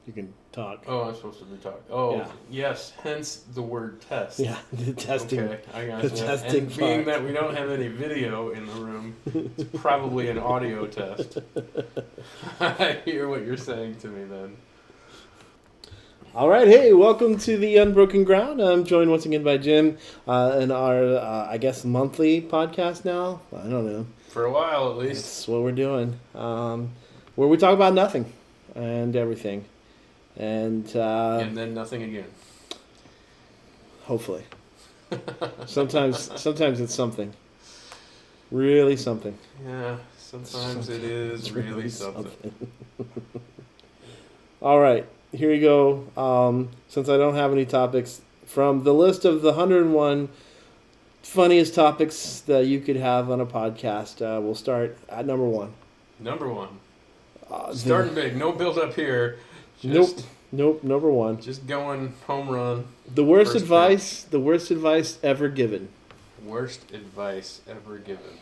You can talk. Oh, I'm supposed to be talking. Oh, Yeah. yes. Hence the word test. Yeah, the testing. Okay, I got The you. testing And being part. that we don't have any video in the room, it's probably an audio test. I hear what you're saying to me then. All right, hey, welcome to the Unbroken Ground. I'm joined once again by Jim in our, I guess, monthly podcast now. I don't know. For a while, at least. That's what we're doing. Where we talk about nothing and everything. And And then nothing again. hopefully. Sometimes it's something. Really something. Yeah, sometimes it is really something. All right, here you go. Since I don't have any topics, from the list of the 101 funniest topics that you could have on a podcast, we'll start at number one. Number one. The- Starting big. No build up here. Just, Nope, number one. Just going home run. The worst First advice, the worst advice ever given. Worst advice ever given.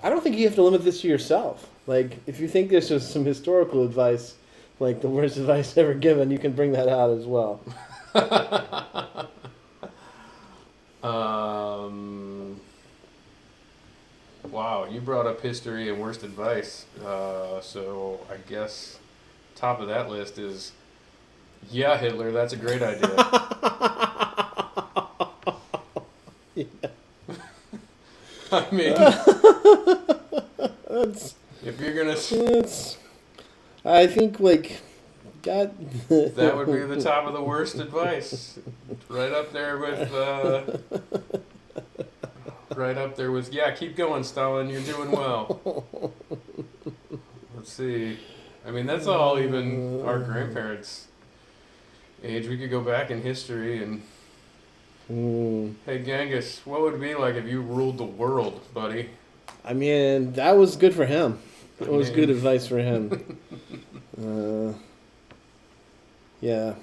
I don't think you have to limit this to yourself. Like, if you think there's just some historical advice, like the worst advice ever given, you can bring that out as well. Wow, you brought up history and worst advice. So I guess top of that list is, yeah, Hitler, that's a great idea. I mean, That's, if you're gonna, that's, I think, like, God. that would be the top of the worst advice. Right up there with, yeah, keep going, Stalin, you're doing well. Let's see. I mean, that's all even our grandparents' age. We could go back in history and, hey, Genghis, what would it be like if you ruled the world, buddy? I mean, that was good for him. It was mean- good advice for him. Yeah.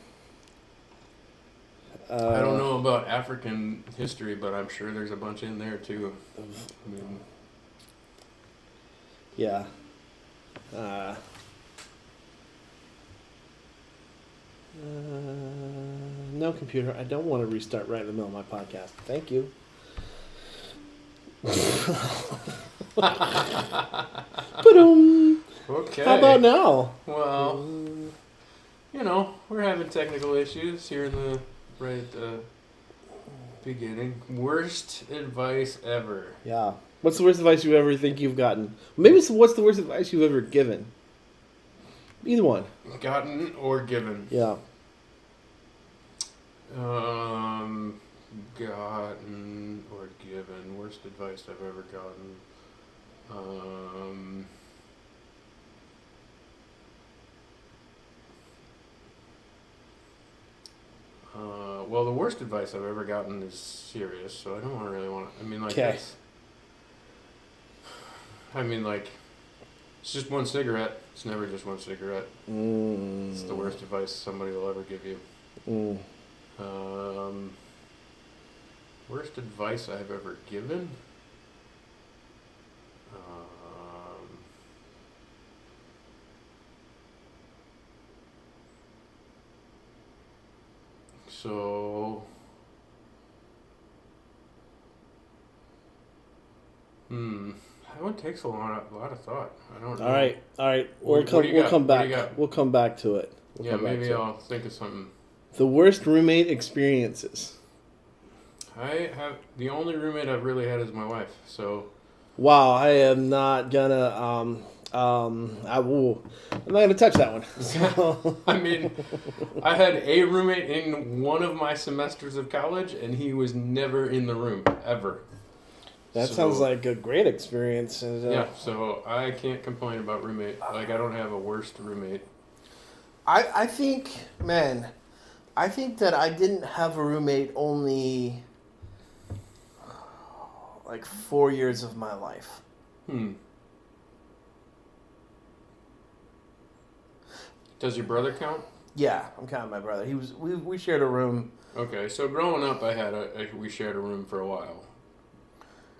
I don't know about African history, but I'm sure there's a bunch in there, too. I mean, Yeah. No, computer. I don't want to restart right in the middle of my podcast. Thank you. Ba-dum. okay. How about now? Well, you know, we're having technical issues here in the right at the beginning. Worst advice ever. Yeah. What's the worst advice you ever think you've gotten? Maybe it's what's the worst advice you've ever given? Either one. Gotten or given? Yeah. Gotten or given. Worst advice I've ever gotten. Well, the worst advice I've ever gotten is serious, so I don't really want to. I mean, like, Okay. it's just one cigarette. It's never just one cigarette. It's the worst advice somebody will ever give you. Worst advice I've ever given? So, that one takes a lot of thought. I don't know. All right. What do you We'll got? come What do you back. got? We'll come back to it. Yeah, maybe I'll think of something. The worst roommate experiences. The only roommate I've really had is my wife. So, Wow, I am not gonna. I'm not gonna touch that one. I mean, I had a roommate in one of my semesters of college, and he was never in the room ever. That So- sounds like a great experience. Yeah, so I can't complain about roommate. Like, I don't have a worst roommate. I think, man, I think that I didn't have a roommate only like 4 years of my life. Does your brother count? Yeah, I'm counting my brother. We shared a room. Okay, so growing up, we shared a room for a while.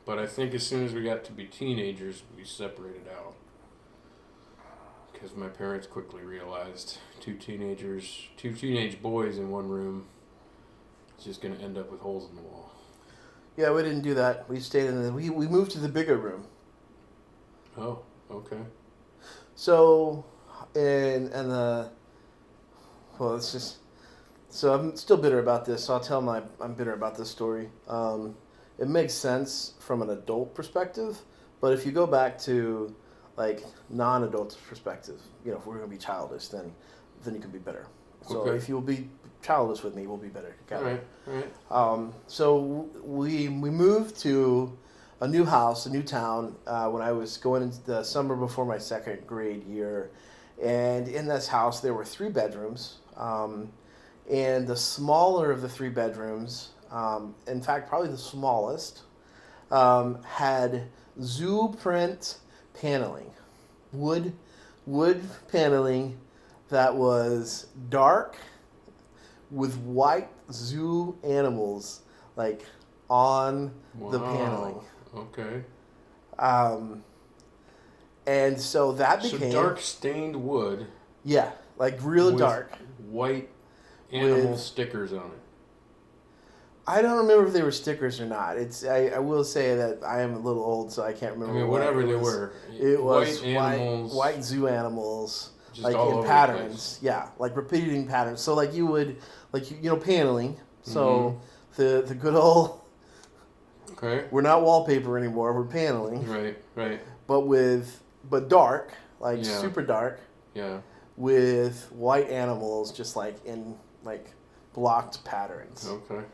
But I think as soon as we got to be teenagers, we separated out. because my parents quickly realized two teenage boys in one room, it's just going to end up with holes in the wall. Yeah, we didn't do that. We stayed in the. We moved to the bigger room. Oh, okay. So, and the. Well, it's just. So I'm still bitter about this. So I'll tell I'm bitter about this story. It makes sense from an adult perspective, but if you go back to like non-adult perspective, you know, if we're gonna be childish, then you can be bitter. So Okay. if you'll be childish with me, we'll be better together. All right. So we moved to a new house, a new town, when I was going into the summer before my second grade year, and in this house there were 3 bedrooms, and the smaller of the 3 bedrooms, in fact probably the smallest, had zoo print paneling, wood paneling that was dark with white zoo animals like on the paneling. Okay. And so that became So dark stained wood. Yeah, like real with dark. White animal With- stickers on it. I don't remember if they were stickers or not. I will say that I am a little old, so I can't remember. I mean, what whatever it they was. were. It was white animals. white zoo animals, Just like all in over the patterns. Yeah, like repeating patterns. So like you would, like you know, paneling. So the good old. Okay. We're not wallpaper anymore. We're paneling, Right. but dark, like Yeah. super dark, Yeah. with white animals, just like in like blocked patterns. Okay.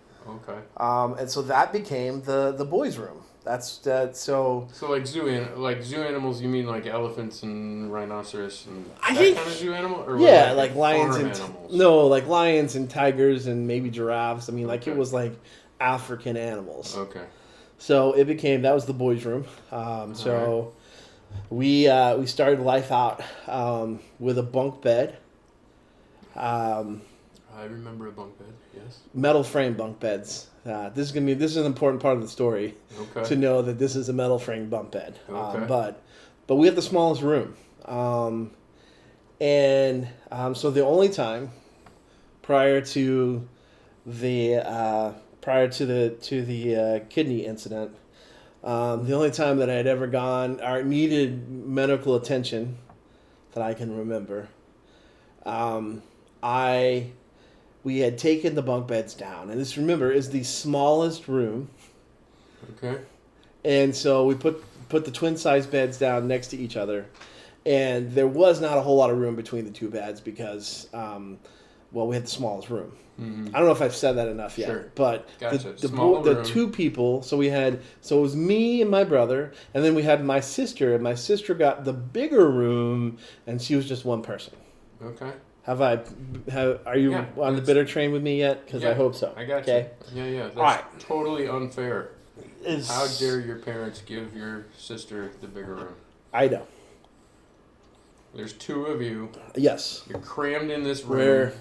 And so that became the boys' room. That's that. So So like zoo animals, you mean like elephants and rhinoceros and I that think- kind of zoo animal, or yeah, like lions farm and animals? no, like lions and tigers and maybe giraffes. I mean, like it Okay. was like African animals. Okay. So it became that was the boys' room. So we started life out with a bunk bed. I remember a bunk bed. Yes. Metal frame bunk beds. This is an important part of the story Okay. to know that this is a metal frame bunk bed. Okay. But we had the smallest room, so the only time prior to the kidney incident, the only time that I had ever gone or needed medical attention that I can remember, we had taken the bunk beds down, and this, remember, is the smallest room, Okay. and so we put the twin size beds down next to each other, and there was not a whole lot of room between the 2 beds because, we had the smallest room. Mm-hmm. I don't know if I've said that enough yet, Sure. but Gotcha. the Smaller room. 2 people. So it was me and my brother, and then we had my sister, and my sister got the bigger room, and she was just one person. Okay. Are you Yeah, on the it's- bitter train with me yet? Because I Yeah, hope so. I got Okay. you. Yeah. That's All right. totally unfair. Is- How dare your parents give your sister the bigger room? I know. There's 2 of you. Yes. You're crammed in this room. There's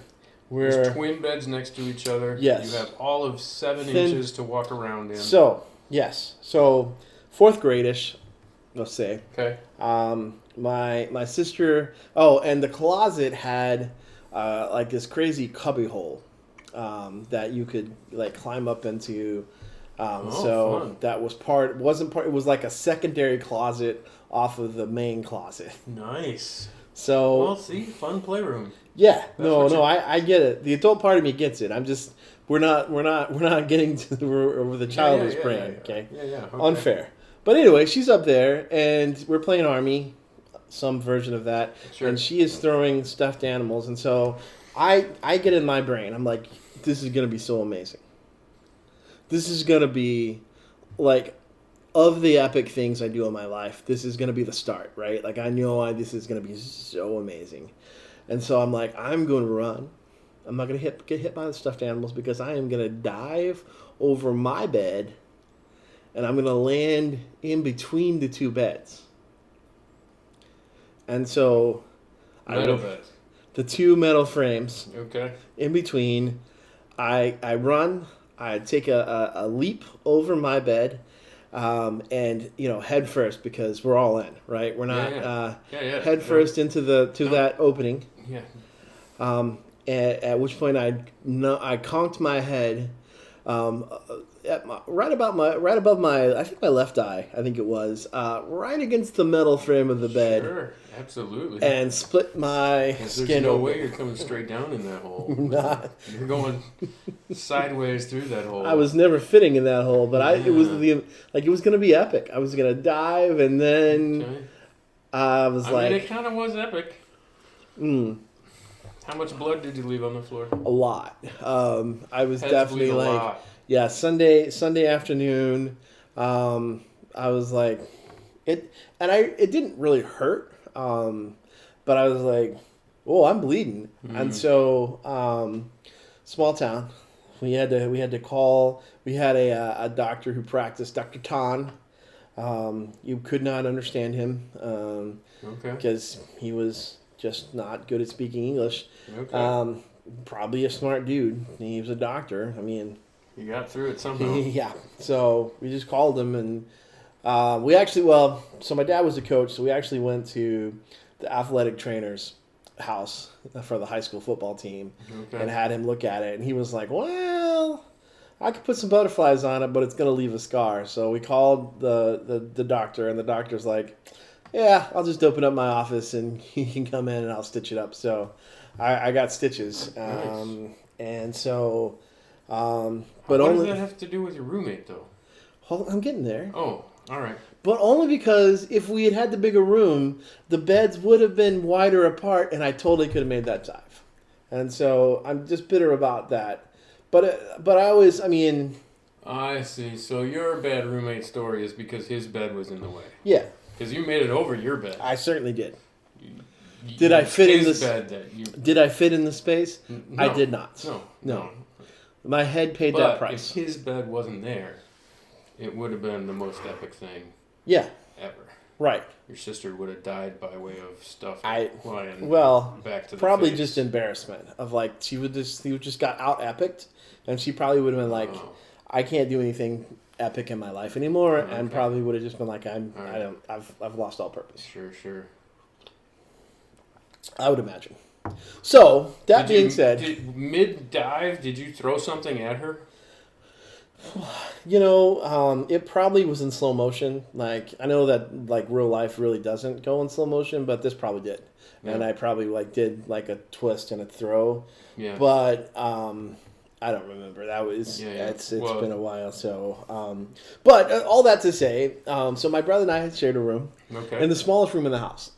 We're twin beds next to each other. Yes. You have all of 7 Thin- inches to walk around in. so yes. So 4th grade-ish, let's say. Okay. My sister. Oh, and the closet had like this crazy cubby hole that you could like climb up into. Fun. That was wasn't part. It was like a secondary closet off of the main closet. Nice. So Well, see, fun playroom. yeah, what you- I get it. The adult part of me gets it. I'm just we're not getting to the childish brain. Okay. Yeah. Okay. Unfair. But anyway, she's up there, and we're playing Army, some version of that, Sure. and she is throwing stuffed animals, and so I get in my brain, I'm like, this is going to be so amazing. This is going to be, like, of the epic things I do in my life, this is going to be the start, right? Like, I know this is going to be so amazing. And so I'm like, I'm going to run. I'm not going to get hit by the stuffed animals because I am going to dive over my bed and I'm going to land in between the 2 beds. And so Metal beds. the 2 metal frames Okay. in between, I run, I take a leap over my bed, And head first because we're all in, right? We're not Yeah. head first into that opening. Yeah. At which point I conked my head right above my I think my left eye, I think it was, right against the metal frame of the bed. Sure, absolutely. And split my skin There's no open. way you're coming straight down in that hole. Not. You're going sideways through that hole. I was never fitting in that hole, but it was it was gonna be epic. I was gonna dive, and then Okay. I was it kind of was epic. Mm. How much blood did you leave on the floor? A lot. I was Heads definitely bleed a like, lot. yeah, Sunday afternoon. I was like, it didn't really hurt, but I was like, oh, I'm bleeding, and so small town. We had to call. We had a doctor who practiced, Dr. Tan. You could not understand him Okay. because he was just not good at speaking English. Okay. Probably a smart dude. He was a doctor. I mean, You got through it somehow. yeah. So we just called him, and so my dad was a coach, so we actually went to the athletic trainer's house for the high school football team Okay. and had him look at it, and he was like, well, I could put some butterflies on it, but it's going to leave a scar. So we called the doctor, and the doctor's like, yeah, I'll just open up my office and he can come in and I'll stitch it up. So I got stitches. Nice. And so, but what only, does that have to do with your roommate, though? I'm getting there. Oh, all right. But only because if we had the bigger room, the beds would have been wider apart, and I totally could have made that dive. And so I'm just bitter about that. But I always, I mean, I see. So your bad roommate story is because his bed was in the way. yeah, Because you made it over your bed. I certainly did. Did I fit in his this- bed that you? Did I fit in the space? No. I did not. No. My head paid But that price. if his bed wasn't there, it would have been the most epic thing Yeah, ever. right. Your sister would have died by way of stuff I- flying Well, back to the probably face. just embarrassment of like he just got out epicked, and she probably would have been like, Oh. I can't do anything epic in my life anymore, and Okay. probably would have just been like, Alright. I've lost all purpose. Sure. I would imagine. So that being said, mid dive, did you throw something at her? it probably was in slow motion. Like I know that like real life really doesn't go in slow motion, but this probably did, and Yeah. I probably like did like a twist and a throw, Yeah. but I don't remember. That was Yeah. it's Well- been a while. So, but all that to say, so my brother and I had shared a room Okay. in the smallest room in the house.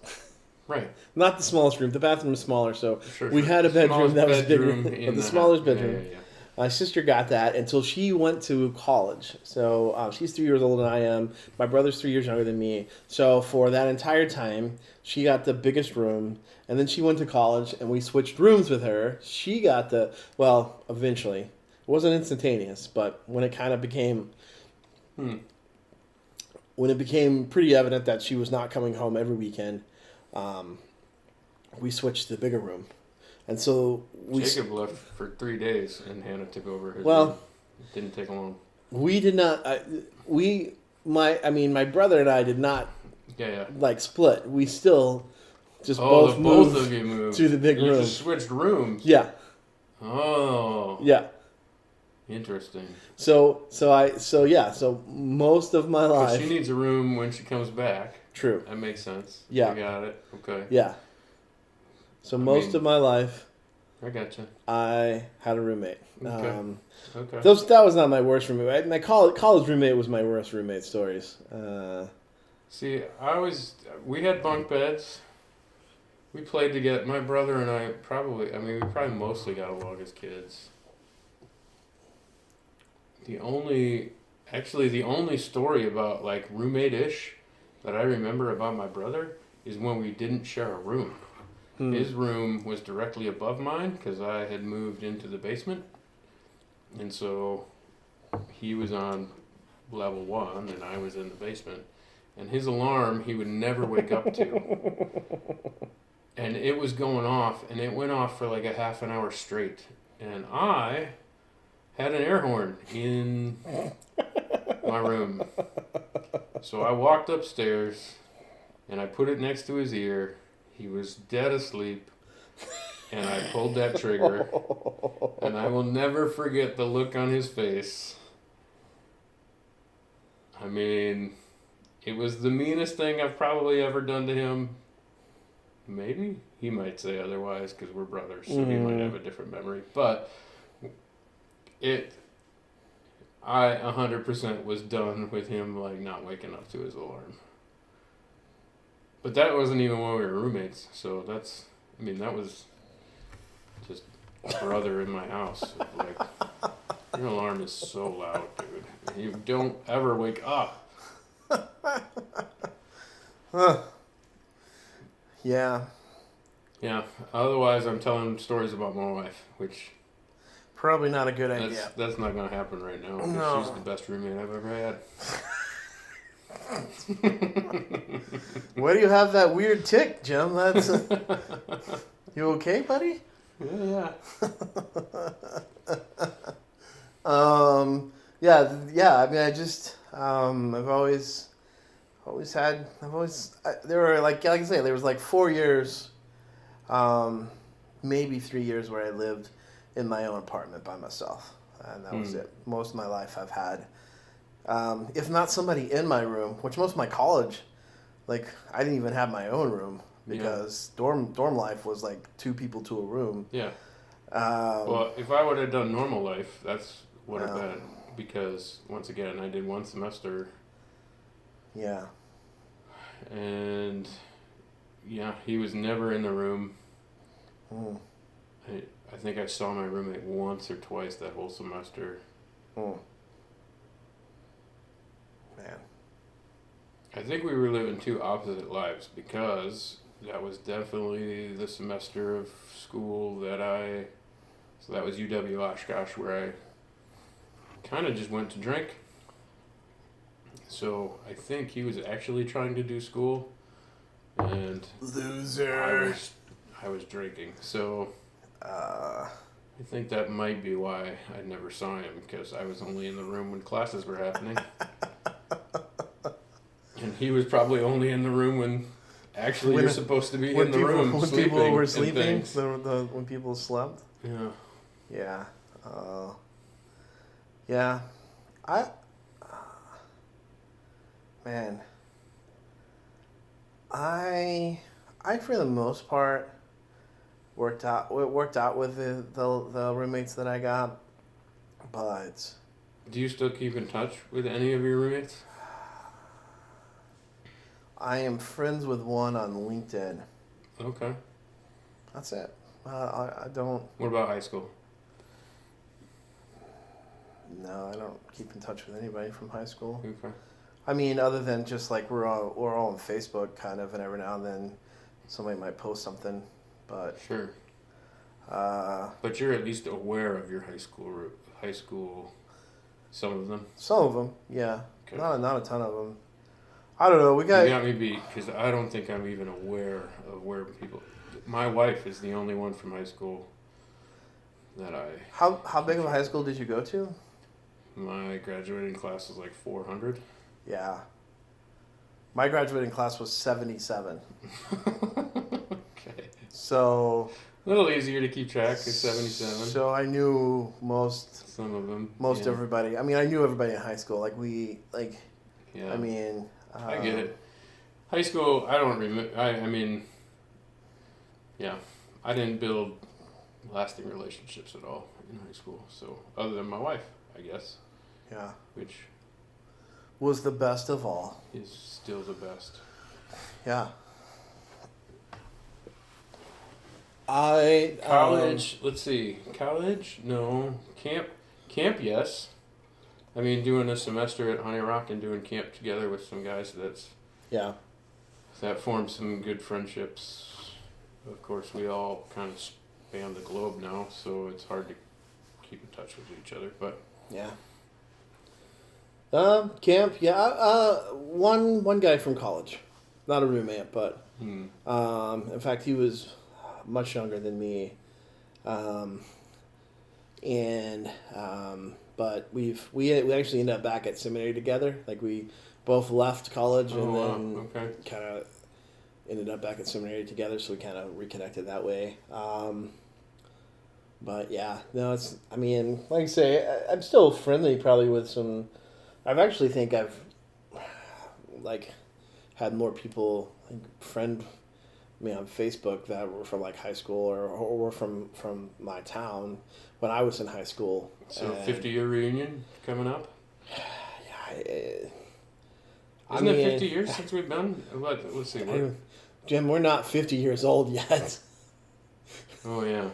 Right. Not the smallest room. The bathroom is smaller, so Sure. we had a bedroom Smallest that was bigger, bedroom but in the smallest house. bedroom. Yeah. My sister got that until she went to college. So she's 3 years older than I am. My brother's 3 years younger than me. So for that entire time, she got the biggest room. And then she went to college, and we switched rooms with her. She got eventually. It wasn't instantaneous, but when it kind of became... When it became pretty evident that she was not coming home every weekend, we switched to the bigger room. And so Jacob left for 3 days, and Hannah took over his Well- room. It didn't take long. we did not... my brother and I did not Yeah. like split. We still just Oh, both both moved of you moved to the big you room. just switched rooms. Yeah, Oh, yeah. interesting. So most of my So life, she needs a room when she comes back. true. That makes sense. Yeah. I got it. Okay. Yeah. So most of my life, I gotcha. I had a roommate. Okay. Okay. That was not my worst roommate. My college roommate was my worst roommate stories. See, we had bunk beds. We played together. My brother and I we probably mostly got along as kids. The only story about like roommate-ish that I remember about my brother is when we didn't share a room. His room was directly above mine because I had moved into the basement. And so he was on level 1 and I was in the basement. And his alarm he would never wake up to. And it was going off, and it went off for like a half an hour straight. And I had an air horn in my room. So I walked upstairs and I put it next to his ear. He was dead asleep. And I pulled that trigger. And I will never forget the look on his face. I mean, it was the meanest thing I've probably ever done to him. Maybe he might say otherwise because we're brothers, so he might have a different memory. But I 100% was done with him like not waking up to his alarm. But that wasn't even when we were roommates, so that was just a brother in my house. Like, your alarm is so loud, dude. You don't ever wake up. Yeah. Yeah. Otherwise, I'm telling stories about my wife, which Probably not a good idea. that's not gonna happen right now. 'Cause No. she's the best roommate I've ever had. Why do you have that weird tick, Jim? That's you okay, buddy? Yeah. Yeah. I mean, there were like I say, there was like 4 years, maybe 3 years where I lived in my own apartment by myself, and that was it. Most of my life I've had, if not somebody in my room, which most of my college, like I didn't even have my own room because dorm life was like 2 people to a room. Yeah. Well, if I would have done normal life, that's would have been because once again I did 1 semester. Yeah. And yeah, he was never in the room. I think I saw my roommate once or twice that whole semester. Man. I think we were living 2 opposite lives because that was definitely the semester of school so that was UW Oshkosh where I kind of just went to drink. So I think he was actually trying to do school, and Loser. I was drinking. So I think that might be why I never saw him because I was only in the room when classes were happening, and he was probably only in the room when you're supposed to be in the room when sleeping. People were sleeping. When people slept. Yeah. Yeah. Yeah. Man. I for the most part worked out with the roommates that I got, but Do you still keep in touch with any of your roommates? I am friends with one on LinkedIn. Okay. That's it. I don't. What about high school? No, I don't keep in touch with anybody from high school. Okay. I mean, other than just like we're all on Facebook, kind of, and every now and then somebody might post something, but Sure. But you're at least aware of your high school. Some of them. Some of them, yeah. Okay. Not a ton of them. I don't know. You got me beat because I don't think I'm even aware of where people. My wife is the only one from high school that I. How big of a high school did you go to? My graduating class was like 400. Yeah. My graduating class was 77. Okay. So. A little easier to keep track. Is 77. So I knew Some of them. Everybody. I mean, I knew everybody in high school. Yeah. I mean. I get it. High school, I don't remember. I mean, yeah, I didn't build lasting relationships at all in high school. So other than my wife, I guess. Yeah. Which was the best of all. is still the best. Yeah. College. Let's see. College? No. Camp. Yes. I mean, doing a semester at Honey Rock and doing camp together with some guys. That formed some good friendships. Of course, we all kind of span the globe now, so it's hard to keep in touch with each other. But yeah. Camp. Yeah. One guy from college, not a roommate, but in fact, he was much younger than me, but we actually ended up back at seminary together. Like we both left college and Oh, then wow. Okay. kind of ended up back at seminary together, so we kind of reconnected that way. But yeah, no, it's. I mean, like I say, I'm still friendly probably with some. I've actually think I've like had more people like friend me on Facebook that were from like high school or were from my town when I was in high school. So 50-year reunion coming up. Yeah, Isn't it 50 years since we've been? Let's see. Jim, we're not 50 years old yet. Oh yeah.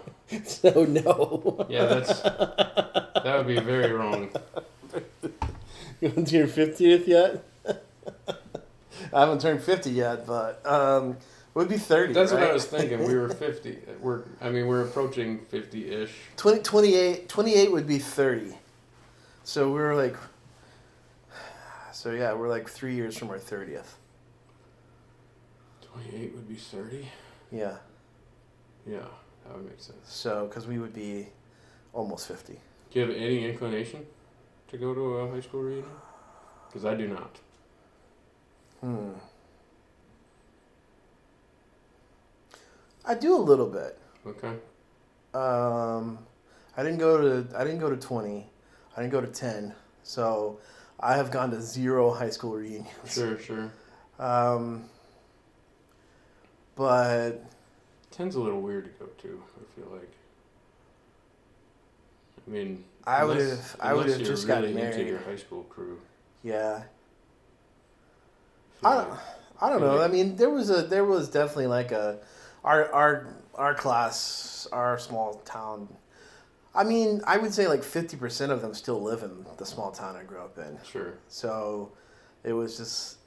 So no. Yeah, that would be very wrong. You haven't turned 50th yet? I haven't turned 50 yet, but it would be 30. That's right? what I was thinking. We were 50. We're approaching 50-ish. 28 would be 30. So we're like, we're like 3 years from our 30th. 28 would be 30. Yeah. Yeah, that would make sense. So, because we would be almost 50. Do you have any inclination to go to a high school reunion? Because I do not. I do a little bit. Okay. I didn't go to 20. I didn't go to 10. So, I have gone to 0 high school reunions. Sure. But 10's a little weird to go to, I feel like. I mean, I would unless have you're just really gotten married. into your high school crew. Yeah. I feel I don't know. like- I mean, there was definitely like our class, our small town. I mean, I would say like 50% of them still live in the small town I grew up in. Sure. So it was just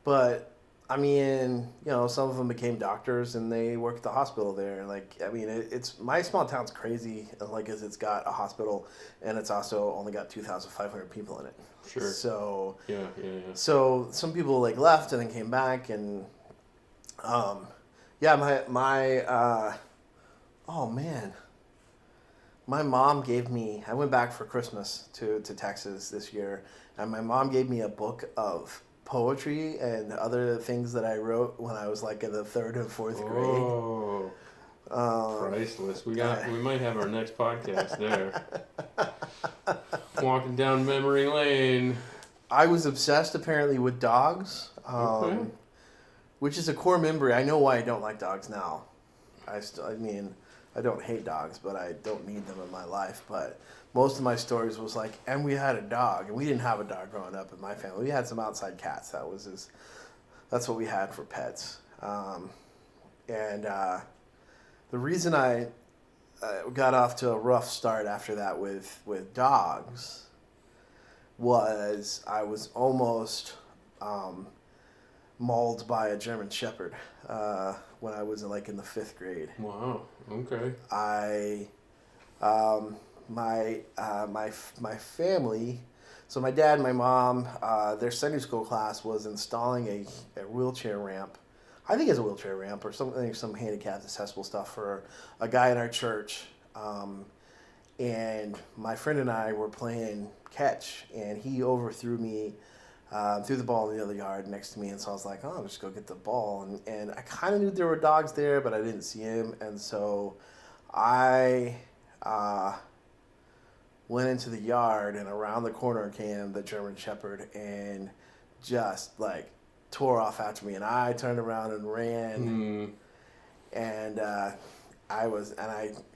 but I mean, some of them became doctors and they work at the hospital there. Like, I mean, it's my small town's crazy. Like, as it's got a hospital and it's also only got 2,500 people in it. Sure. So Yeah. so some people like left and then came back and, my mom gave me. I went back for Christmas to Texas this year, and my mom gave me a book of poetry and other things that I wrote when I was like in the 3rd and 4th grade. Oh, priceless. We might have our next podcast there. Walking down memory lane. I was obsessed apparently with dogs, Okay. which is a core memory. I know why I don't like dogs now. I don't hate dogs, but I don't need them in my life. But most of my stories was like, and we had a dog, and we didn't have a dog growing up in my family. We had some outside cats. That's what we had for pets. The reason I got off to a rough start after that with dogs was I was almost mauled by a German Shepherd when I was like in the 5th grade. Wow. Okay. My family, so my dad and my mom, their Sunday school class was installing a wheelchair ramp. I think it's a wheelchair ramp or something, some handicapped accessible stuff for a guy in our church. And my friend and I were playing catch, and he overthrew me, threw the ball in the other yard next to me, and so I was like, I'll just go get the ball. And I kind of knew there were dogs there, but I didn't see him, and so I went into the yard, and around the corner came the German Shepherd and just like tore off after me, and I turned around and ran, and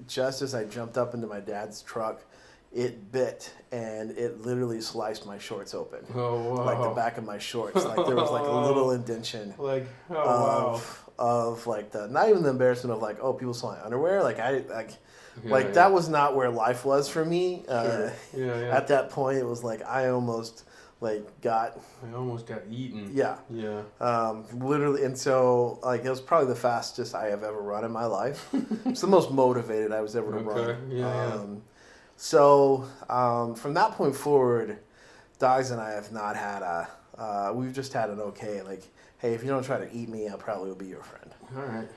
just as I jumped up into my dad's truck, it bit, and it literally sliced my shorts open. Oh, wow. Like the back of my shorts. Like there was like a little indention Like, wow. of like not even the embarrassment of like, oh, people saw my underwear. Like Yeah. that was not where life was for me. Sure. Yeah. At that point, it was like I almost got eaten. Yeah. Yeah. Literally, and so like it was probably the fastest I have ever run in my life. It's the most motivated I was ever to run. Yeah. So from that point forward, dogs and I have not had we've just had an okay, like, hey, if you don't try to eat me, I probably will be your friend. All right.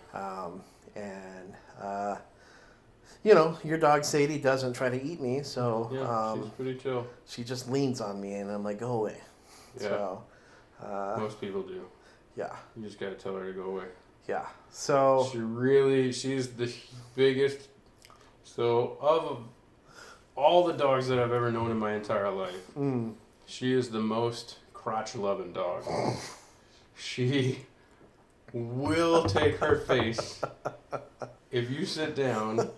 Your dog Sadie doesn't try to eat me, so Yeah, she's pretty chill. she just leans on me, and I'm like, go away. Yeah. So, Most people do. yeah, You just gotta tell her to go away. yeah. So, She's the biggest. So, of all the dogs that I've ever known in my entire life, she is the most crotch-loving dog. She will take her face if you sit down,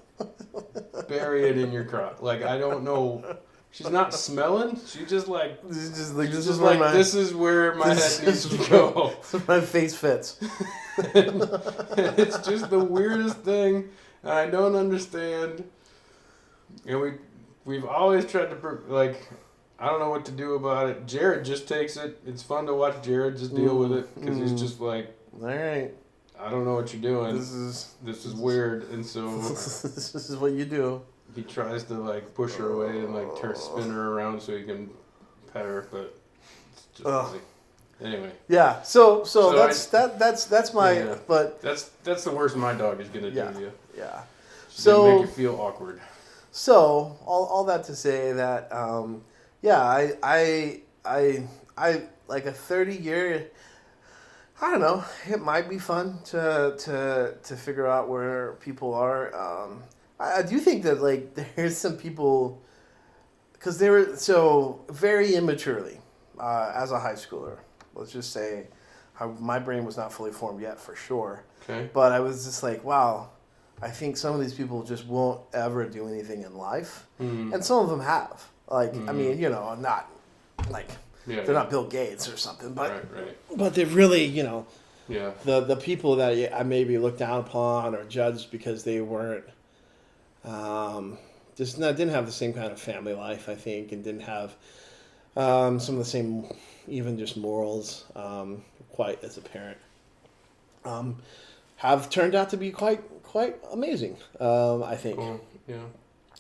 bury it in your crotch. Like, I don't know. She's not smelling. She just like this is where my head needs to go. My face fits. And it's just the weirdest thing. And I don't understand. And we've always tried to like. I don't know what to do about it. Jared just takes it. It's fun to watch Jared just deal with it because he's just like, all right, I don't know what you're doing. This is weird, and so this is what you do. he tries to like push her away and like spin her around so he can pet her, but it's just like, anyway. Yeah. So that's my but that's the worst my dog is gonna do to you. Yeah. She's gonna make you feel awkward. So all that to say that I like a 30-year. I don't know. It might be fun to figure out where people are. I do think that like there's some people because they were so very immaturely as a high schooler. Let's just say my brain was not fully formed yet for sure. Okay. But I was just like, wow. I think some of these people just won't ever do anything in life, and some of them have. Like, I mean, not like they're not Bill Gates or something, but but they've really, the people that I maybe looked down upon or judged because they weren't didn't have the same kind of family life, I think, and didn't have some of the same even just morals quite as a parent. Have turned out to be quite amazing, I think. Cool. Yeah.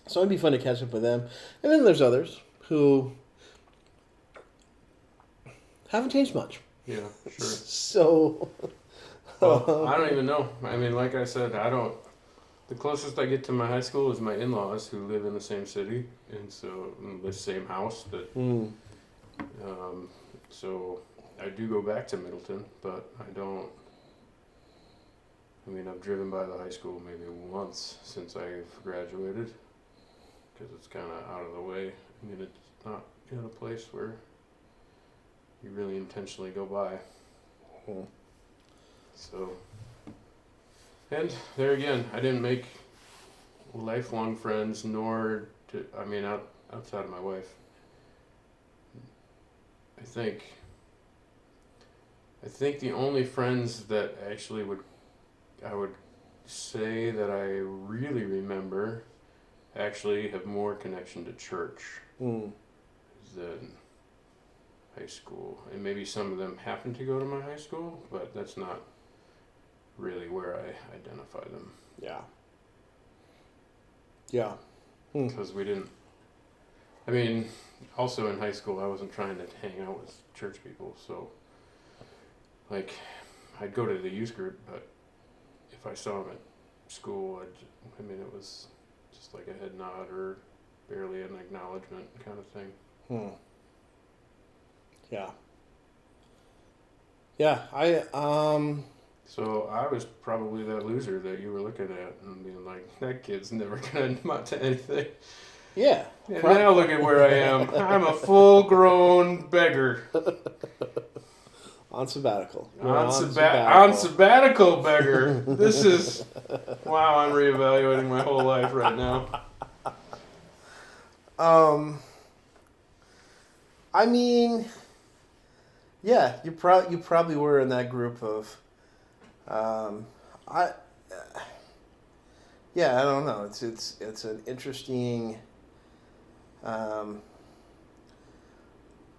So it'd be fun to catch up with them. And then there's others who haven't changed much. Yeah, sure. So... well, I don't even know. I mean, like I said, the closest I get to my high school is my in-laws who live in the same city, and so in the same house. But so I do go back to Middleton, but I don't... I mean, I've driven by the high school maybe once since I've graduated because it's kind of out of the way. I mean, it's not in a place where you really intentionally go by. So, and there again, I didn't make lifelong friends, outside of my wife. I think the only friends that actually I would say that I really remember actually have more connection to church than high school. And maybe some of them happen to go to my high school, but that's not really where I identify them. Yeah. Yeah. Because we didn't... I mean, also in high school, I wasn't trying to hang out with church people, so... Like, I'd go to the youth group, but if I saw him at school, it was just like a head nod or barely an acknowledgement kind of thing. Yeah. Yeah, So I was probably that loser that you were looking at and being like, that kid's never gonna amount to anything. Yeah. And now look at where I am. I'm a full-grown beggar. On sabbatical. On sabbatical beggar. This is... Wow, I'm reevaluating my whole life right now. I mean, yeah, you probably were in that group of... I don't know. It's an interesting...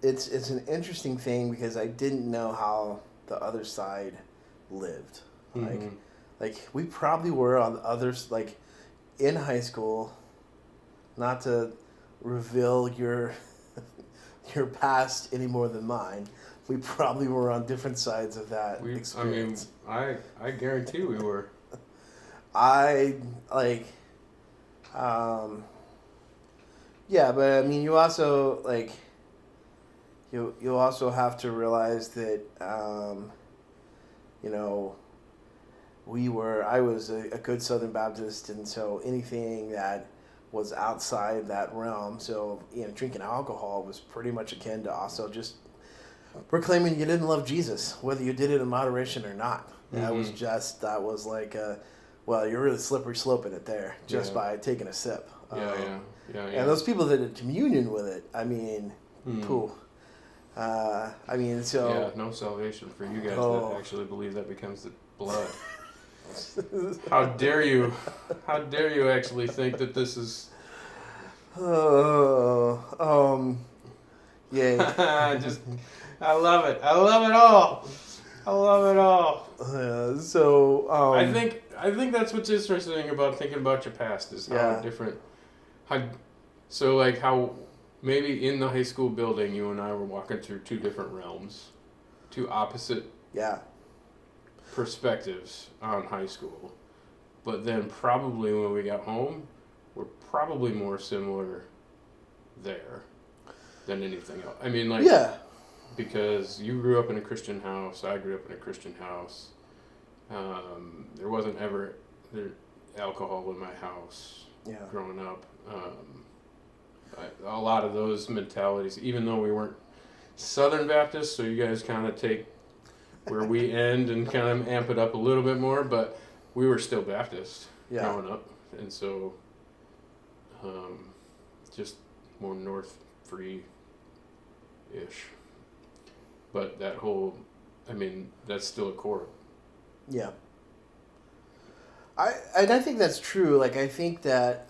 It's an interesting thing because I didn't know how the other side lived. Like we probably were on the others, like in high school, not to reveal your past any more than mine. We probably were on different sides of that experience. I mean, I guarantee we were. Yeah, but I mean, you also like, you also have to realize that you know I was a good Southern Baptist, and so anything that was outside that realm, so drinking alcohol was pretty much akin to also just proclaiming you didn't love Jesus, whether you did it in moderation or not. Mm-hmm. That was like well, you're really slippery sloping it there just by taking a sip. Yeah. And those people that did communion with it, I mean, pooh. I mean, so yeah, no salvation for you guys that actually believe that becomes the blood. How dare you? How dare you actually think that this is? Yeah. Just, I love it. I love it all. I love it all. I think that's what's interesting about thinking about your past is how different, how maybe in the high school building you and I were walking through two different realms, two opposite perspectives on high school, but then probably when we got home, we're probably more similar there than anything else. I mean, because you grew up in a Christian house, I grew up in a Christian house. There wasn't ever alcohol in my house growing up. A lot of those mentalities, even though we weren't Southern Baptists, so you guys kind of take where we end and kind of amp it up a little bit more, but we were still Baptist growing up, and so just more North free ish. But that whole, I mean, that's still a core. Yeah. I think that's true. Like, I think that,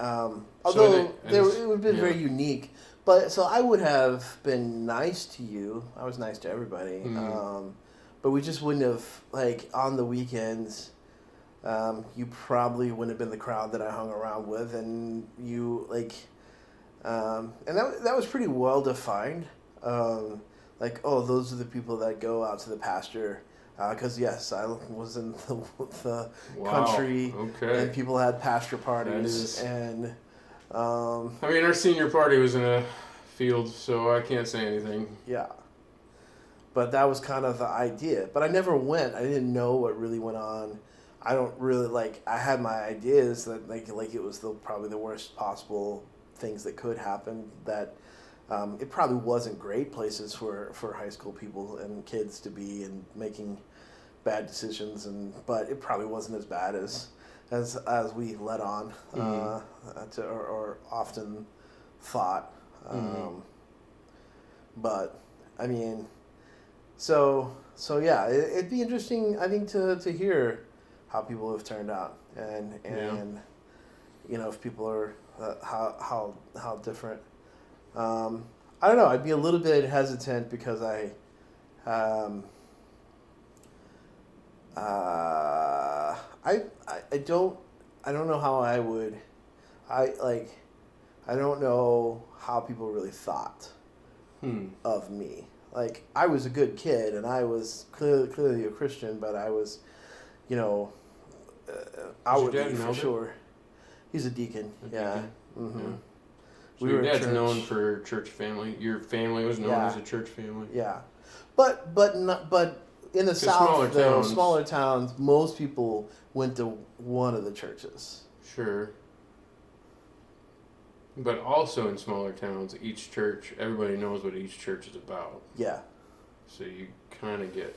although it would have been very unique, but so I would have been nice to you. I was nice to everybody. Mm-hmm. But we just wouldn't have, like, on the weekends, you probably wouldn't have been the crowd that I hung around with. And you, like, and that was pretty well defined. Like, oh, those are the people that go out to the pasture. Because, yes, I was in the country, and people had pasture parties. And I mean, our senior party was in a field, so I can't say anything. Yeah. But that was kind of the idea. But I never went. I didn't know what really went on. I don't really, I had my ideas that, like it was probably the worst possible things that could happen, that it probably wasn't great places for high school people and kids to be and making bad decisions, but it probably wasn't as bad as we let on or often thought. But I mean, so yeah, it'd be interesting, I think, to hear how people have turned out and if people are how different. I don't know. I'd be a little bit hesitant because I don't know how I would. I don't know how people really thought of me. Like, I was a good kid and I was clearly a Christian, but I was, outwardly for sure. He's a deacon. Deacon? Mm-hmm. Yeah. So your dad's known for church family. Your family was known as a church family. Yeah, but in the South, smaller towns, most people went to one of the churches. Sure. But also in smaller towns, each church, everybody knows what each church is about. Yeah. So you kind of get.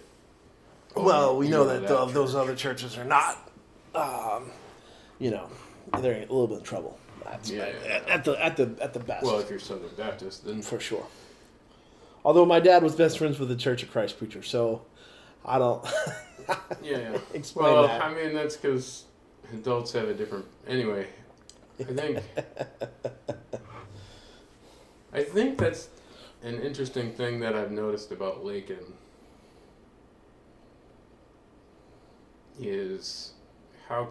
We know that those other churches are not. They're in a little bit of trouble. At the best. Well, if you're Southern Baptist, then for sure. Although my dad was best friends with the Church of Christ preacher, so I don't. Explain that. Well, I mean, that's because adults have a different. Anyway, I think that's an interesting thing that I've noticed about Lakin is how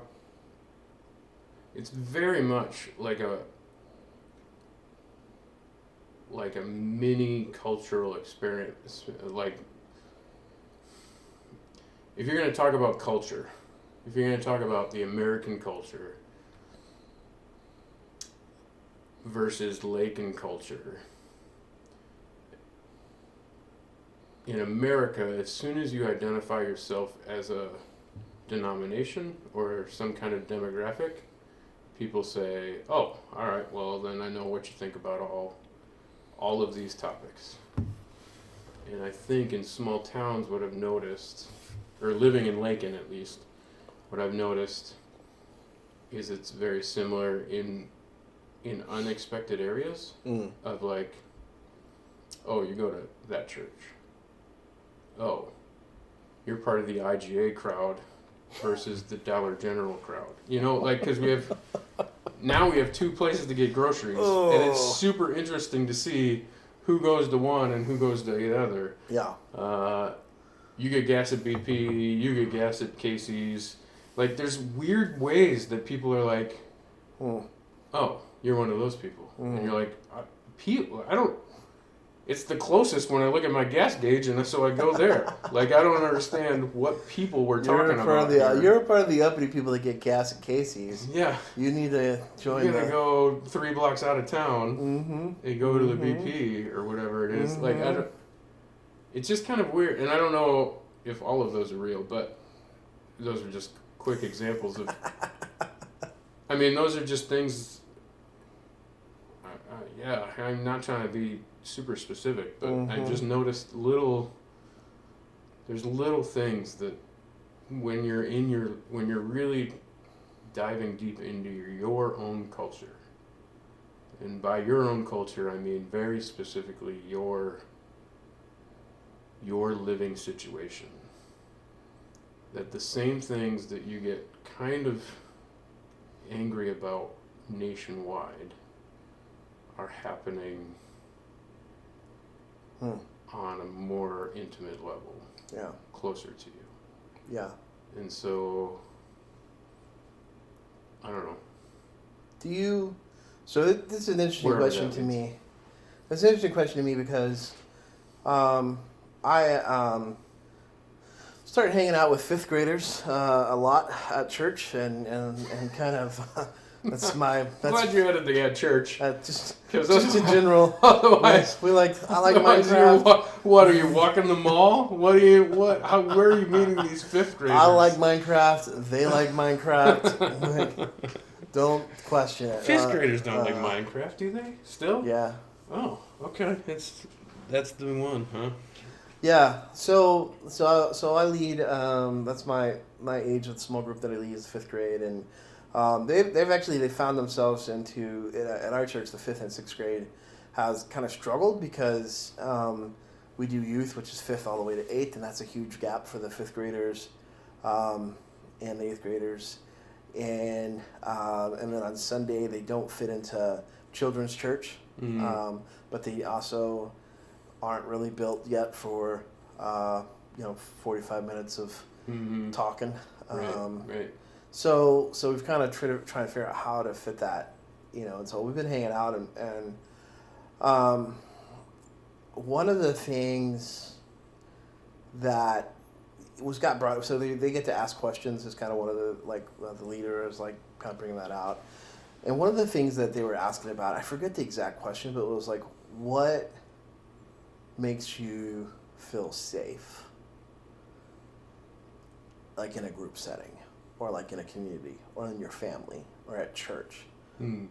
it's very much like a mini cultural experience. Like, if you're going to talk about culture, if you're going to talk about the American culture versus Lakin culture, in America, as soon as you identify yourself as a denomination or some kind of demographic, people say, "Oh, all right, well then I know what you think about all of these topics." And I think in small towns, what I've noticed, or living in Lakin at least, what I've noticed is it's very similar in unexpected areas of like, oh, you go to that church. Oh, you're part of the IGA crowd versus the Dollar General crowd. You know, like, because we have two places to get groceries, and it's super interesting to see who goes to one and who goes to the other. Yeah. You get gas at BP, you get gas at Casey's. Like, there's weird ways that people are like, oh, you're one of those people. And you're like, I don't... It's the closest when I look at my gas gauge, and so I go there. Like, I don't understand what people we're talking about. You're part of the uppity people that get gas at Casey's. Yeah. You need to join. You're going to go 3 blocks out of town and go to the BP or whatever it is. Like, it's just kind of weird. And I don't know if all of those are real, but those are just quick examples of... I mean, those are just things... yeah, I'm not trying to be super specific, but I just noticed there's little things that when you're really diving deep into your own culture, and by your own culture I mean very specifically your living situation, that the same things that you get kind of angry about nationwide are happening on a more intimate level, closer to you. Yeah. And so, I don't know. So this is an interesting question to me. It's an interesting question to me because I started hanging out with fifth graders a lot at church and kind of... That's glad you added the church. Just in general. Otherwise, I like Minecraft. What are you walking the mall? Where are you meeting these fifth graders? I like Minecraft. They like Minecraft. Don't question it. Fifth graders don't like Minecraft, do they? Still? Yeah. Oh, okay. That's the one, huh? Yeah. So I lead. That's my age with small group that I lead is fifth grade, and they found themselves into at our church. The fifth and sixth grade has kind of struggled because we do youth, which is fifth all the way to eighth, and that's a huge gap for the fifth graders and the eighth graders. And then on Sunday they don't fit into children's church, but they also aren't really built yet for 45 minutes of talking. Right. So we've kind of trying to figure out how to fit that, and so we've been hanging out and one of the things that got brought up, so they get to ask questions is kind of one of the leaders kind of bringing that out. And one of the things that they were asking about, I forget the exact question, but it was like, what makes you feel safe, like in a group setting, or like in a community, or in your family, or at church?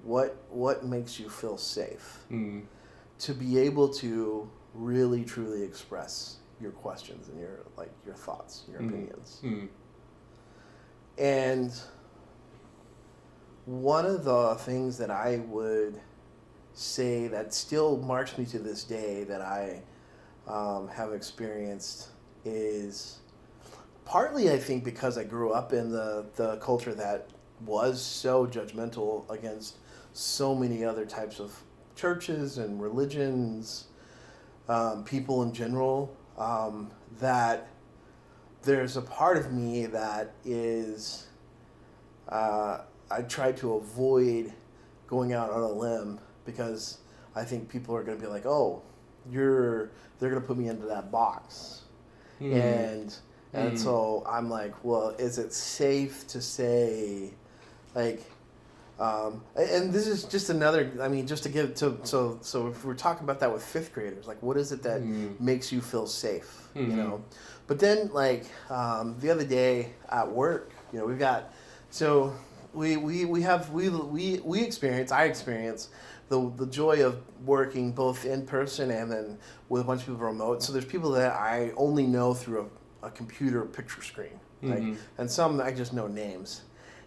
What makes you feel safe to be able to really truly express your questions and your thoughts, your opinions? And one of the things that I would say that still marks me to this day that I have experienced is partly, I think, because I grew up in the culture that was so judgmental against so many other types of churches and religions, people in general, that there's a part of me that is, I try to avoid going out on a limb because I think people are going to be like, oh, they're going to put me into that box. And so I'm like, well, is it safe to say, like, And this is just another. I mean, just to give so if we're talking about that with fifth graders, like what is it that makes you feel safe? Mm-hmm. You know, but then like the other day at work, you know, we've got so we experience I experience the joy of working both in person and then with a bunch of people remote. So there's people that I only know through a computer picture screen, like, and some I just know names,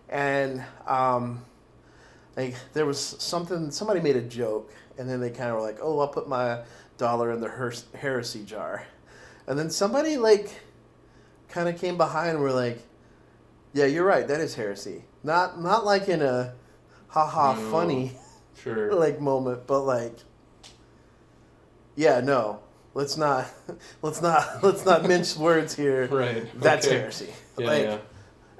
and like there was somebody made a joke, and then they kind of were like, "Oh, I'll put my dollar in the heresy jar," and then somebody like kind of came behind and were like, "Yeah, you're right. That is heresy. Not like in a haha funny sure like moment, but like, yeah, no, let's not mince words here. Right. That's okay. heresy. Yeah, like, yeah.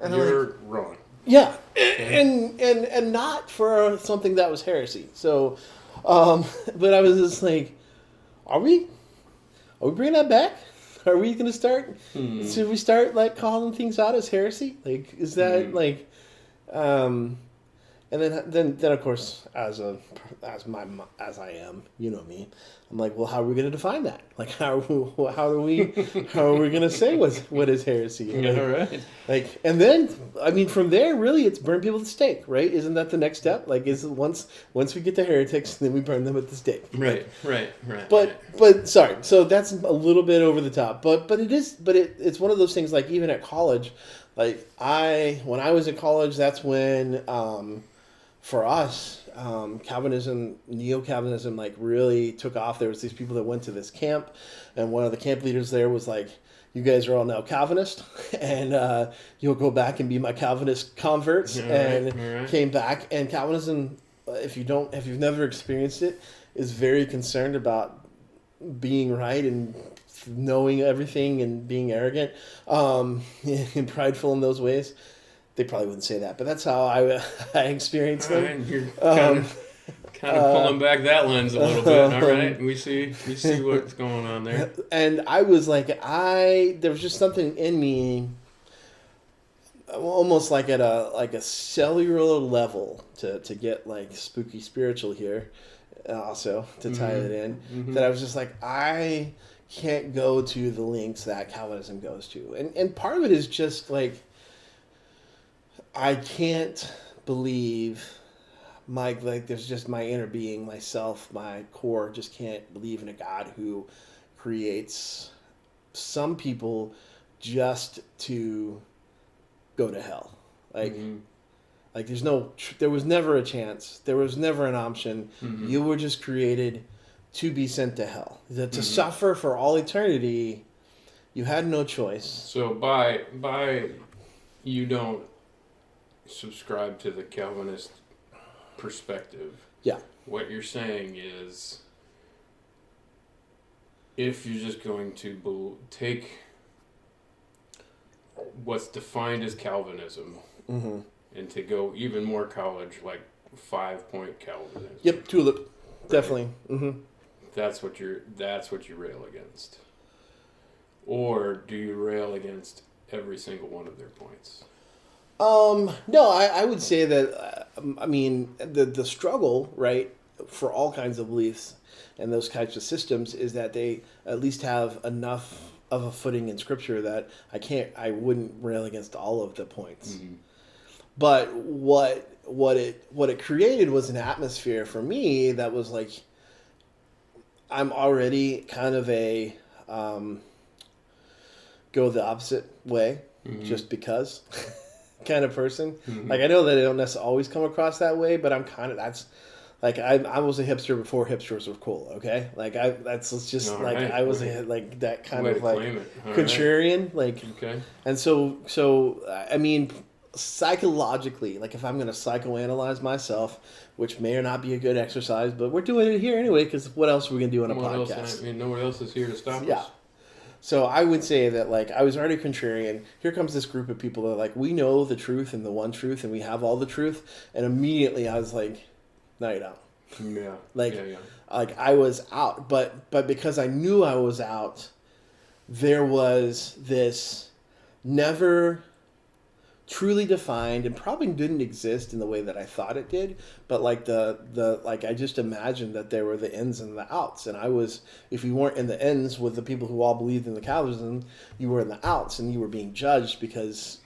and You're like, wrong. yeah, and not for something that was heresy. So, but I was just like, are we bringing that back? Are we going to start? Should we start like calling things out as heresy? Like, is that like, and then of course as I am, you know me, I'm like, well, how are we going to define that? Like, how are we going to say what is heresy? Yeah, like, right. Like, and then I mean, from there, really, it's burn people at the stake, right? Isn't that the next step? Like, is it once we get the heretics, then we burn them at the stake? Right. But sorry, so that's a little bit over the top. But it's one of those things. Like even at college, like when I was at college, that's when for us, Calvinism, neo-Calvinism, like really took off. There was these people that went to this camp, and one of the camp leaders there was like, "You guys are all now Calvinist, and you'll go back and be my Calvinist converts." All and right. came back, and Calvinism, if you've never experienced it, is very concerned about being right and knowing everything and being arrogant and prideful in those ways. They probably wouldn't say that, but that's how I experienced them. Right, you're kind of pulling back that lens a little bit. All right, we see what's going on there. And I was like, there was just something in me, almost like at a cellular level, to get like spooky spiritual here, also to tie it in. That I was just like, I can't go to the links that Calvinism goes to, and part of it is just like, I can't believe there's just my inner being, myself, my core just can't believe in a God who creates some people just to go to hell. Like, like there was never a chance. There was never an option. You were just created to be sent to hell. To suffer for all eternity, you had no choice. So by you don't subscribe to the Calvinist perspective. Yeah. What you're saying is, if you're just going to take what's defined as Calvinism and to go even more college, like 5-point Calvinism. Yep, tulip, definitely. That's what you rail against, or do you rail against every single one of their points? No, I would say that, I mean, the struggle, right, for all kinds of beliefs and those types of systems is that they at least have enough of a footing in Scripture that I wouldn't rail against all of the points. But what it created was an atmosphere for me that was like, I'm already kind of a go the opposite way just because kind of person. Like, I know that I don't necessarily always come across that way, but I'm kind of, that's like, I was a hipster before hipsters were cool. Okay. Like I was like that kind of like contrarian, like, okay. And so, I mean, psychologically, like if I'm going to psychoanalyze myself, which may or not be a good exercise, but we're doing it here anyway, because what else are we going to do on a podcast? I mean, nobody else is here to stop us. Yeah. So I would say that, like, I was already contrarian. Here comes this group of people that are like, we know the truth and the one truth, and we have all the truth. And immediately I was like, no, you don't. Yeah. Like, like I was out. But because I knew I was out, there was this never truly defined and probably didn't exist in the way that I thought it did, but like the like I just imagined that there were the ins and the outs, and I was, if you weren't in the ins with the people who all believed in the Calvinism, you were in the outs and you were being judged because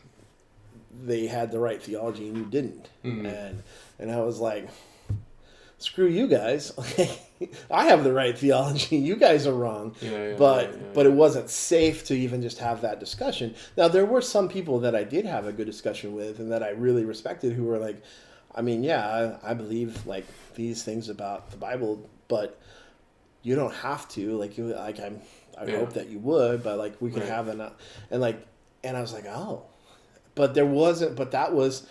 they had the right theology and you didn't. Mm-hmm. And I was like, screw you guys. I have the right theology. You guys are wrong. But it wasn't safe to even just have that discussion. Now, there were some people that I did have a good discussion with and that I really respected who were like, I mean, yeah, I believe like these things about the Bible, but you don't have to. Like, I hope that you would, but like we can have and I was like, oh, but there wasn't. But that was